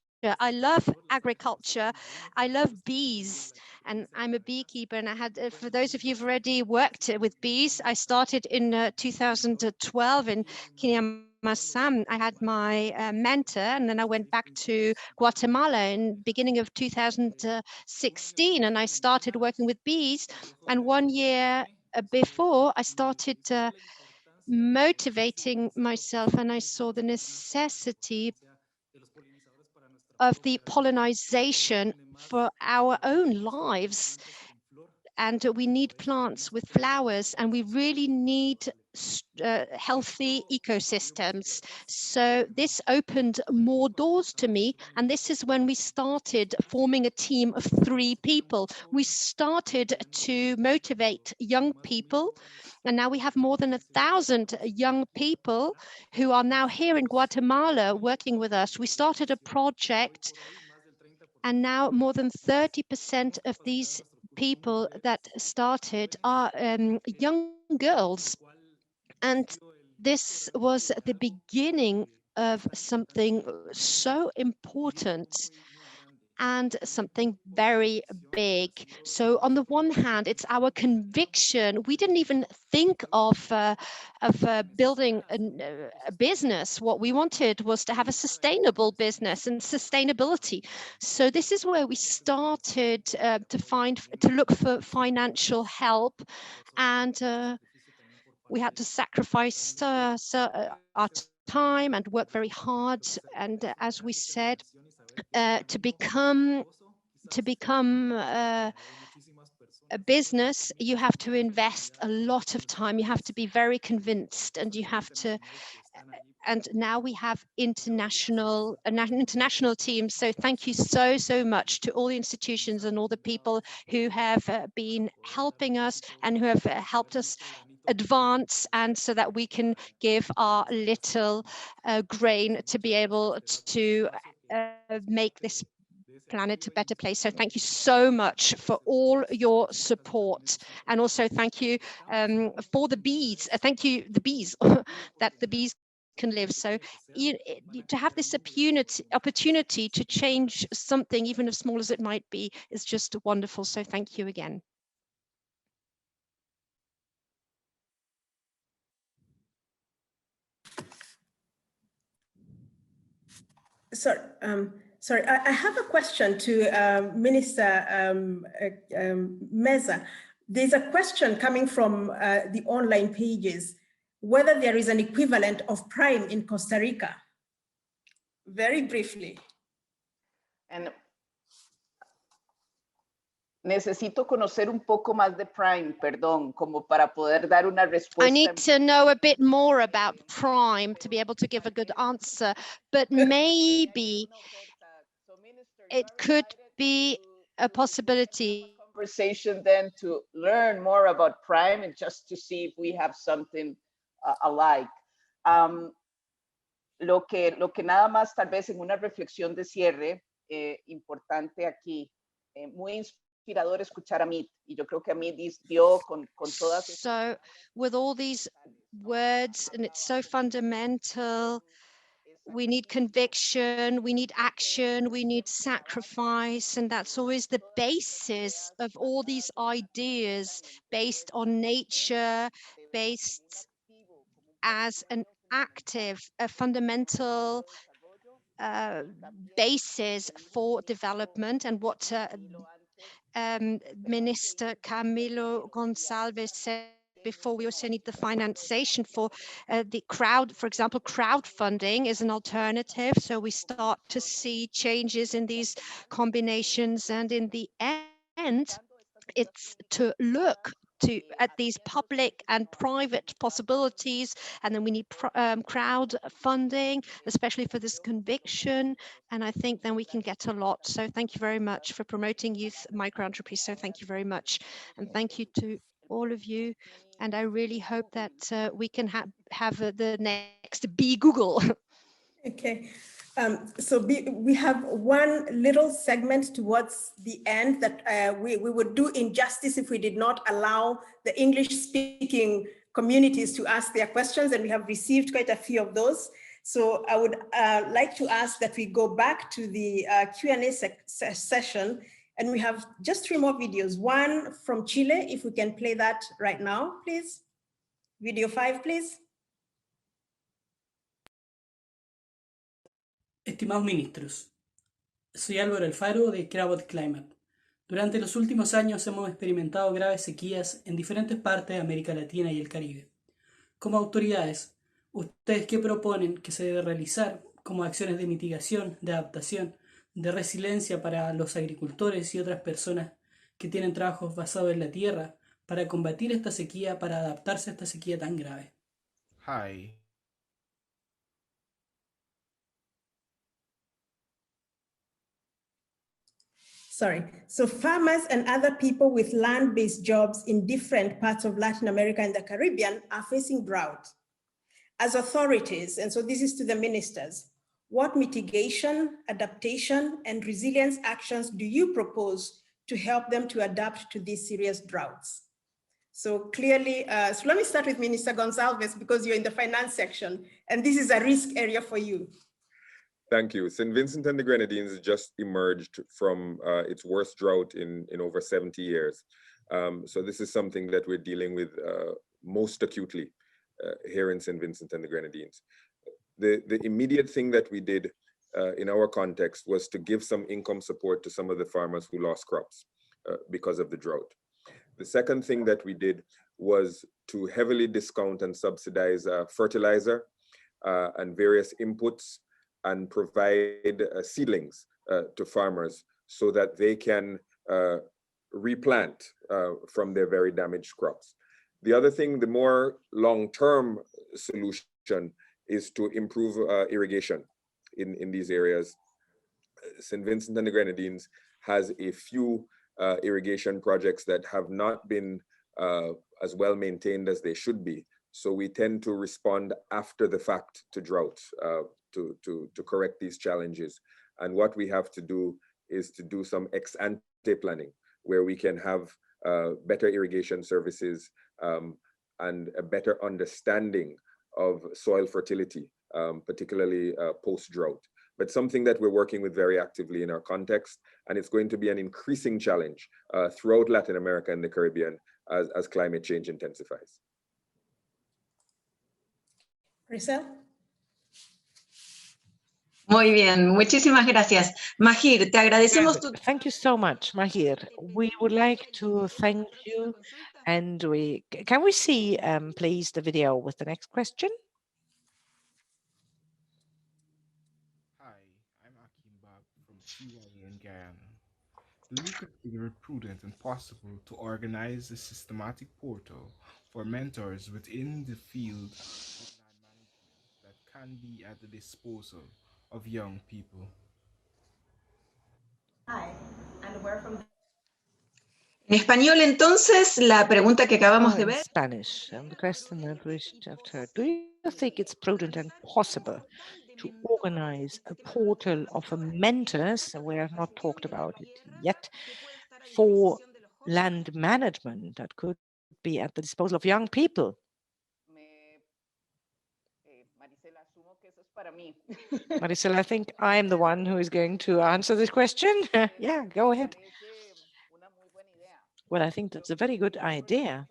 I love agriculture. I love bees, and I'm a beekeeper. And I had, for those of you who've already worked with bees, I started in 2012 in Kinyamasan. I had my mentor, and then I went back to Guatemala in beginning of 2016, and I started working with bees. And 1 year before, I started motivating myself, and I saw the necessity of the pollination for our own lives. And we need plants with flowers, and we really need healthy ecosystems. So this opened more doors to me, and this is when we started forming a team of 3 people. We started to motivate young people, and now we have more than 1,000 young people who are now here in Guatemala working with us. We started a project, and now more than 30% of these people that started are young girls. And this was the beginning of something so important and something very big. So on the one hand, it's our conviction. We didn't even think of building a business. What we wanted was to have a sustainable business and sustainability. So this is where we started to look for financial help, and we had to sacrifice our time and work very hard. And as we said, to become a business, you have to invest a lot of time. You have to be very convinced, and you have to. And now we have an international team. So thank you so much to all the institutions and all the people who have been helping us and who have helped us advance, and so that we can give our little grain to be able to make this planet a better place. So thank you so much for all your support, and also thank you for the bees. Thank you, the bees, that the bees can live. So to have this opportunity to change something, even as small as it might be, is just wonderful. So thank you again. Sorry, I have a question to Minister Meza. There's a question coming from the online pages, whether there is an equivalent of Prime in Costa Rica. Very briefly. And necesito conocer un poco más de Prime, perdón, como para poder dar una respuesta. I need to know a bit more about Prime to be able to give a good answer, but maybe it could be a possibility. Conversation then to learn more about Prime and just to see if we have something alike. Lo que nada más tal vez en una reflexión de cierre importante aquí, muy inspirador escuchar a Ahmid, y yo creo que Ahmid dio con todas. So with all these words, and it's so fundamental, we need conviction, we need action, we need sacrifice, and that's always the basis of all these ideas based on nature, based as an active, a fundamental basis for development. And what Minister Camillo Gonsalves said before, we also need the financiation for the for example, crowdfunding is an alternative. So we start to see changes in these combinations, and in the end, it's to look at these public and private possibilities, and then we need crowdfunding, especially for this conviction, and I think then we can get a lot. So thank you very much for promoting youth microenterprise. So thank you very much, and thank you to all of you, and I really hope that we can have the next Be Google. Okay. So we have one little segment towards the end that we would do injustice if we did not allow the English-speaking communities to ask their questions, and we have received quite a few of those. So I would like to ask that we go back to the Q&A session, and we have just 3 more videos. One from Chile, if we can play that right now, please. Video 5, please. Estimados ministros, soy Álvaro Alfaro de Guate Climate. Durante los últimos años hemos experimentado graves sequías en diferentes partes de América Latina y el Caribe. Como autoridades, ¿ustedes qué proponen que se debe realizar como acciones de mitigación, de adaptación, de resiliencia para los agricultores y otras personas que tienen trabajos basados en la tierra para combatir esta sequía, para adaptarse a esta sequía tan grave? Hi. Sorry. So farmers and other people with land-based jobs in different parts of Latin America and the Caribbean are facing drought. As authorities, and so this is to the ministers, what mitigation, adaptation, and resilience actions do you propose to help them to adapt to these serious droughts? So clearly, so let me start with Minister Gonsalves, because you're in the finance section, and this is a risk area for you. Thank you. St. Vincent and the Grenadines just emerged from its worst drought in over 70 years. So this is something that we're dealing with most acutely here in St. Vincent and the Grenadines. The immediate thing that we did in our context was to give some income support to some of the farmers who lost crops because of the drought. The second thing that we did was to heavily discount and subsidize fertilizer and various inputs, and provide seedlings to farmers so that they can replant from their very damaged crops. The other thing, the more long-term solution, is to improve irrigation in these areas. St. Vincent and the Grenadines has a few irrigation projects that have not been as well maintained as they should be. So we tend to respond after the fact to drought to correct these challenges. And what we have to do is to do some ex-ante planning, where we can have better irrigation services and a better understanding of soil fertility, particularly post-drought. But something that we're working with very actively in our context, and it's going to be an increasing challenge throughout Latin America and the Caribbean as climate change intensifies. Marcel? Muy bien, muchísimas gracias. Mahir, te agradecemos tu... Thank you so much, Mahir. We would like to thank you, and can we see, please, the video with the next question? Hi, I'm Akim Bab from CYA in Guyana. Do you consider it prudent and possible to organize a systematic portal for mentors within the field of land management that can be at the disposal of young people? Hi, and we're from En español, entonces, la pregunta que acabamos de In ver. Spanish, and the question that we have heard, do you think it's prudent and possible to organize a portal of mentors, and we have not talked about it yet, for land management that could be at the disposal of young people? Maricela, I think I'm the one who is going to answer this question. Yeah, go ahead. Well, I think that's a very good idea.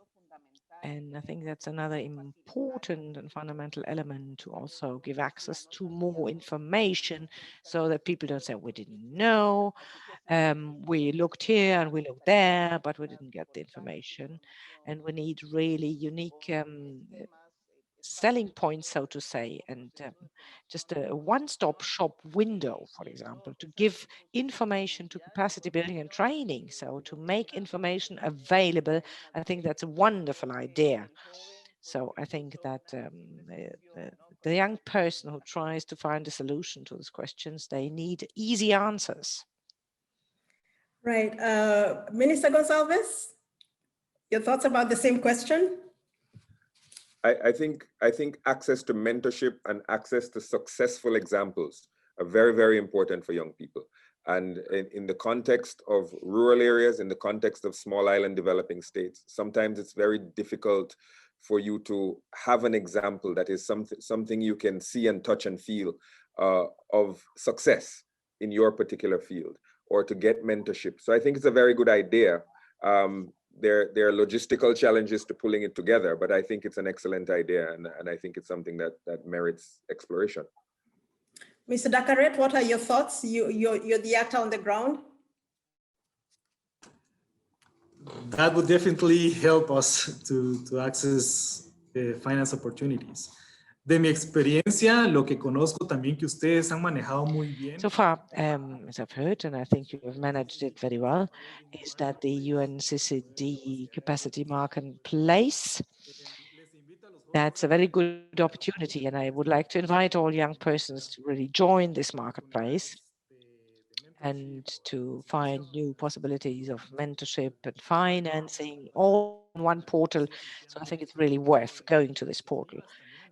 And I think that's another important and fundamental element to also give access to more information so that people don't say, we didn't know, we looked here and we looked there, but we didn't get the information. And we need really unique selling points, so to say, and just a one-stop shop window, for example, to give information to capacity building and training. So to make information available, I think that's a wonderful idea. So I think that the young person who tries to find a solution to these questions, they need easy answers. Right. Minister Gonsalves, your thoughts about the same question? I think access to mentorship and access to successful examples are very, very important for young people. And in the context of rural areas, in the context of small island developing states, sometimes it's very difficult for you to have an example that is something you can see and touch and feel of success in your particular field, or to get mentorship. So I think it's a very good idea. There are logistical challenges to pulling it together, but I think it's an excellent idea, and I think it's something that merits exploration. Mr. Daccarett, what are your thoughts? You're the actor on the ground. That would definitely help us to access finance opportunities. De mi experiencia, lo que conozco también que ustedes han manejado muy bien. So far, as I've heard, and I think you have managed it very well, is that the UNCCD capacity marketplace, that's a very good opportunity. And I would like to invite all young persons to really join this marketplace and to find new possibilities of mentorship and financing all in one portal. So I think it's really worth going to this portal.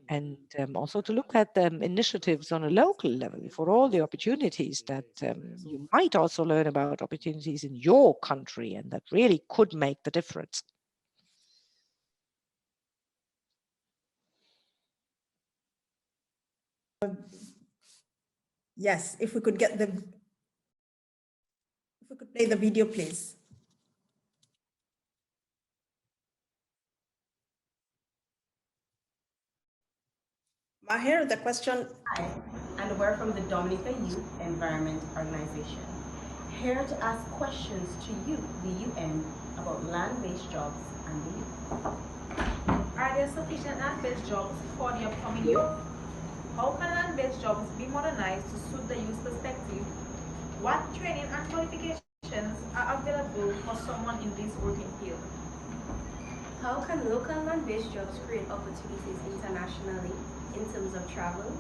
And also to look at initiatives on a local level for all the opportunities that you might also learn about opportunities in your country and that really could make the difference. Yes, if we could get if we could play the video, please. Mahir, the question. Hi, and we're from the Dominica Youth Environment Organization. Here to ask questions to you, the UN, about land-based jobs and the youth. Are there sufficient land-based jobs for the upcoming youth? How can land-based jobs be modernized to suit the youth perspective? What training and qualifications are available for someone in this working field? How can local land-based jobs create opportunities internationally in terms of travel?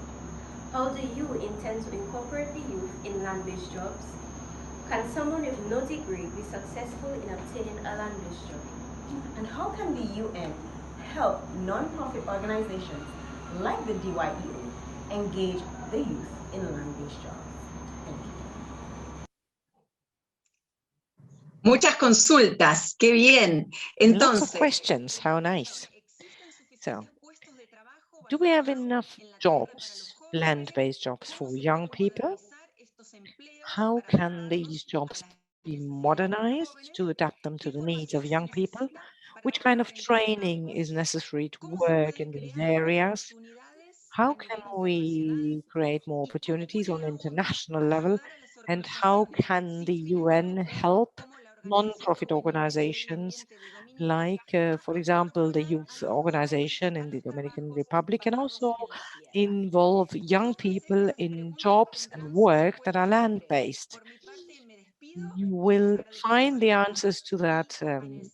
How do you intend to incorporate the youth in land-based jobs? Can someone with no degree be successful in obtaining a land-based job? And how can the UN help non-profit organizations like the DYU engage the youth in land-based jobs? Muchas consultas, qué bien. Lots of questions, how nice. So, do we have enough jobs, land-based jobs for young people? How can these jobs be modernized to adapt them to the needs of young people? Which kind of training is necessary to work in these areas? How can we create more opportunities on international level? And how can the UN help non-profit organizations like, for example, the youth organization in the Dominican Republic, and also involve young people in jobs and work that are land-based? You will find the answers to that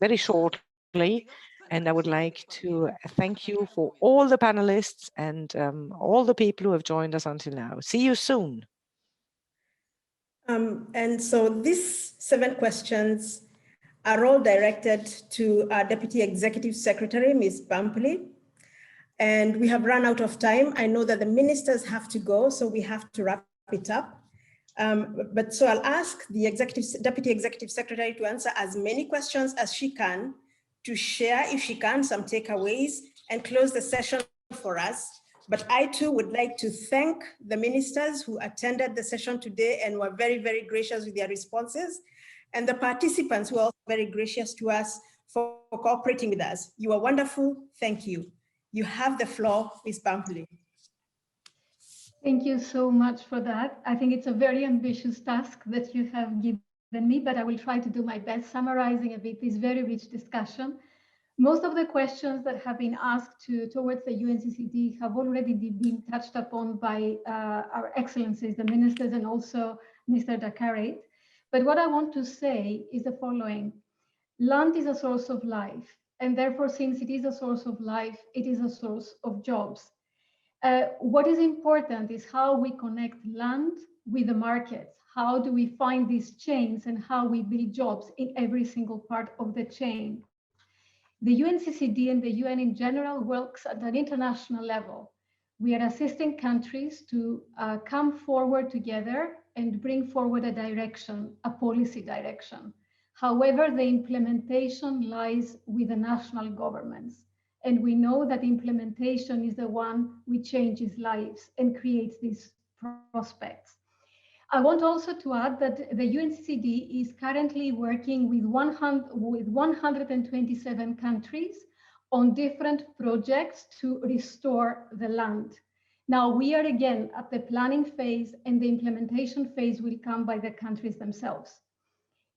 very shortly. And I would like to thank you for all the panelists and all the people who have joined us until now. See you soon. And so these 7 questions are all directed to our Deputy Executive Secretary, Ms. Birmpili. And we have run out of time. I know that the ministers have to go, so we have to wrap it up. But so I'll ask the Deputy Executive Secretary to answer as many questions as she can, to share, if she can, some takeaways and close the session for us. But I too would like to thank the ministers who attended the session today and were very, very gracious with their responses, and the participants who are also very gracious to us for cooperating with us. You are wonderful. Thank you. You have the floor, Ms. Birmpili. Thank you so much for that. I think it's a very ambitious task that you have given me, but I will try to do my best summarizing a bit this very rich discussion. Most of the questions that have been asked towards the UNCCD have already been touched upon by our excellencies, the ministers, and also Mr. Daccarett. But what I want to say is the following. Land is a source of life, and therefore, since it is a source of life, it is a source of jobs. What is important is how we connect land with the markets. How do we find these chains and how we build jobs in every single part of the chain? The UNCCD and the UN in general works at an international level. We are assisting countries to come forward together and bring forward a direction, a policy direction. However, the implementation lies with the national governments. And we know that implementation is the one which changes lives and creates these prospects. I want also to add that the UNCCD is currently working with 127 countries on different projects to restore the land. Now we are again at the planning phase, and the implementation phase will come by the countries themselves.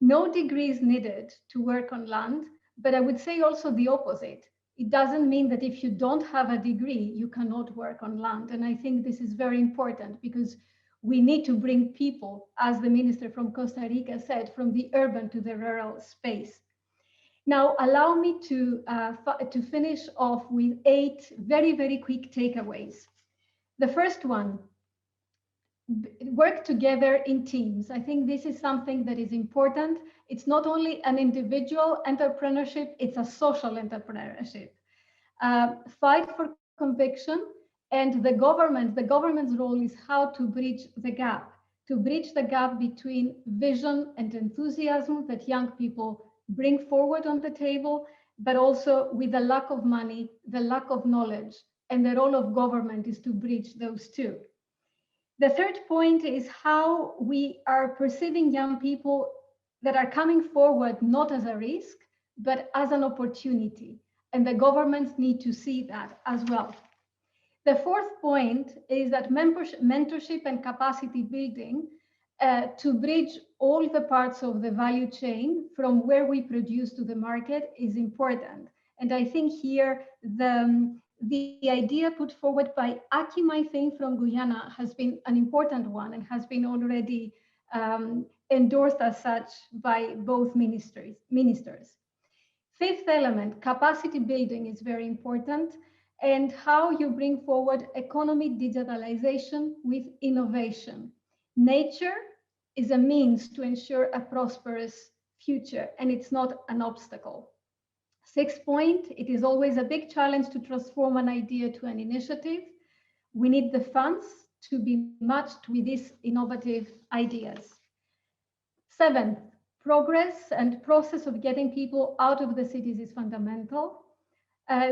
No degree is needed to work on land, but I would say also the opposite. It doesn't mean that if you don't have a degree, you cannot work on land. And I think this is very important because we need to bring people, as the minister from Costa Rica said, from the urban to the rural space. Now, allow me to finish off with 8 very, very quick takeaways. The first one, work together in teams. I think this is something that is important. It's not only an individual entrepreneurship, it's a social entrepreneurship. Fight for conviction, and the government's role is how to bridge the gap between vision and enthusiasm that young people bring forward on the table, but also with the lack of money, the lack of knowledge, and the role of government is to bridge those two. The third point is how we are perceiving young people that are coming forward not as a risk, but as an opportunity. And the governments need to see that as well. The fourth point is that mentorship and capacity building to bridge all the parts of the value chain from where we produce to the market is important. And I think here the idea put forward by Akim, I think, from Guyana has been an important one and has been already endorsed as such by both ministers. Fifth element, capacity building is very important, and how you bring forward economy digitalization with innovation. Nature is a means to ensure a prosperous future, and it's not an obstacle. Sixth point, it is always a big challenge to transform an idea to an initiative. We need the funds to be matched with these innovative ideas. Seventh, progress and process of getting people out of the cities is fundamental.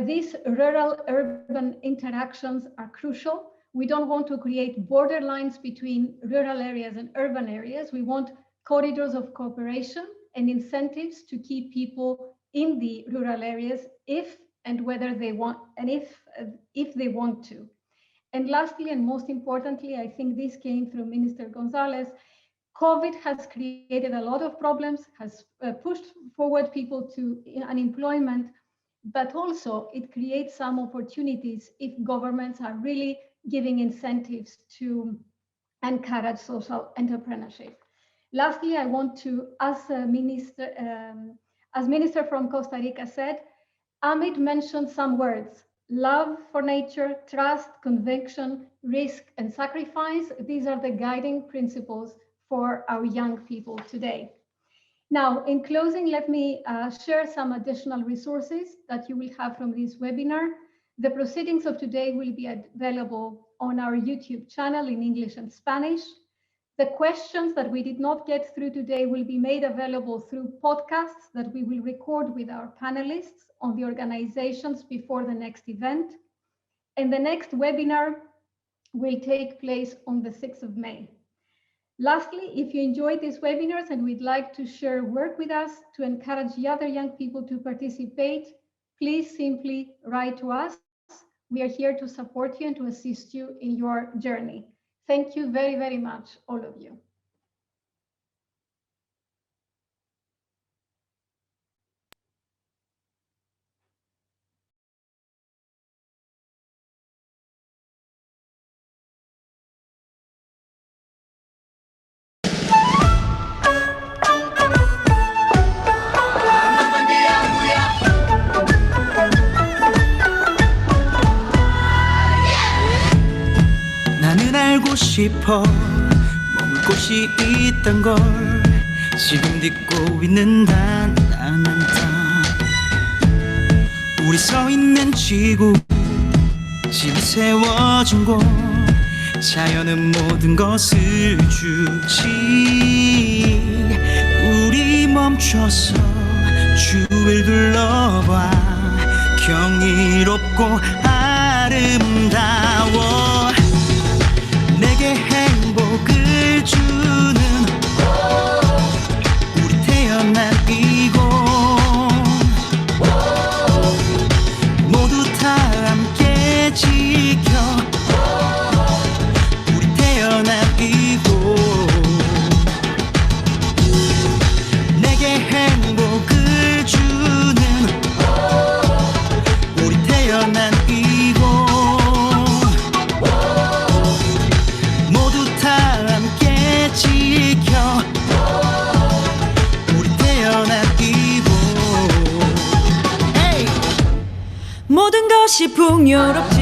These rural-urban interactions are crucial. We don't want to create borderlines between rural areas and urban areas. We want corridors of cooperation and incentives to keep people in the rural areas if and whether they want, and if they want to. And lastly, and most importantly, I think this came through Minister Gonsalves, COVID has created a lot of problems, has pushed forward people to unemployment, but also it creates some opportunities if governments are really giving incentives to encourage social entrepreneurship. Lastly, I want to, as Minister from Costa Rica said, Ahmid mentioned some words: love for nature, trust, conviction, risk, and sacrifice. These are the guiding principles for our young people today. Now, in closing, let me share some additional resources that you will have from this webinar. The proceedings of today will be available on our YouTube channel in English and Spanish. The questions that we did not get through today will be made available through podcasts that we will record with our panelists on the organizations before the next event. And the next webinar will take place on the 6th of May. Lastly, if you enjoyed these webinars and would like to share work with us to encourage other young people to participate, please simply write to us. We are here to support you and to assist you in your journey. Thank you very, very much, all of you. 나는 알고 싶어 머물 곳이 있던 걸 지금 듣고 있는 단단한 우리 서 있는 지구 집이 세워진 곳 자연은 모든 것을 주지 우리 멈춰서 주위를 둘러봐 경이롭고 아름다워 내게 행복을 주는 우리 태어난 이곳 모두 다 함께 지켜 우리 태어난 이곳 내게 행복을 주는 우리 태어난 이곳 지켜 우리 태어난 이곳 hey! 모든 것이 풍요롭지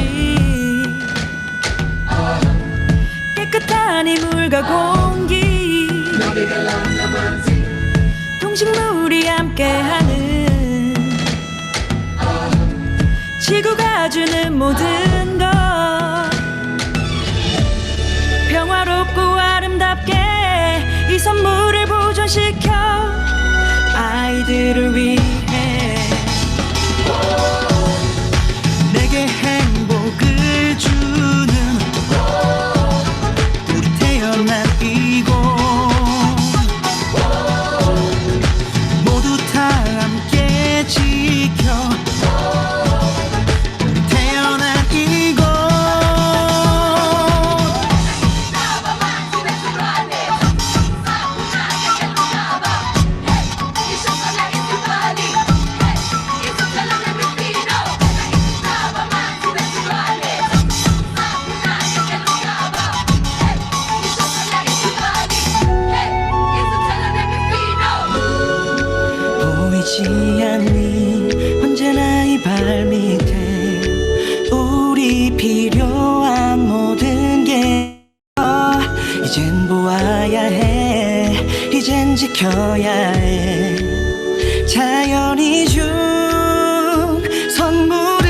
깨끗한 이물과 공기 동식물이 함께하는 지구가 주는 모든 것 평화롭고 아름답게 이 선물을 보존시켜 아이들을 위해 내게 행복을 주는 우리 태어난 이곳 모두 다 함께 지켜 우리 태어난 이곳 보이지 않니 언제나 이 발밑에 우리 필요한 모든 게 이젠 보아야 해 이젠 지켜야 해 자연이 준 선물을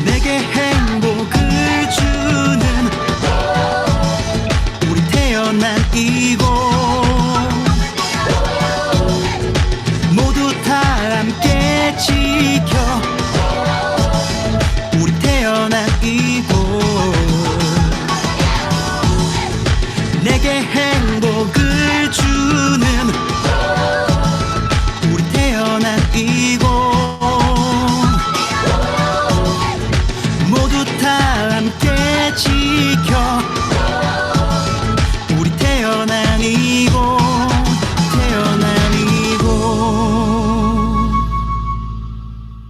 내게 행복을 주는 우리 태어난 이곳 모두 다 함께 지켜 우리 태어난 이곳 내게 행복을 주는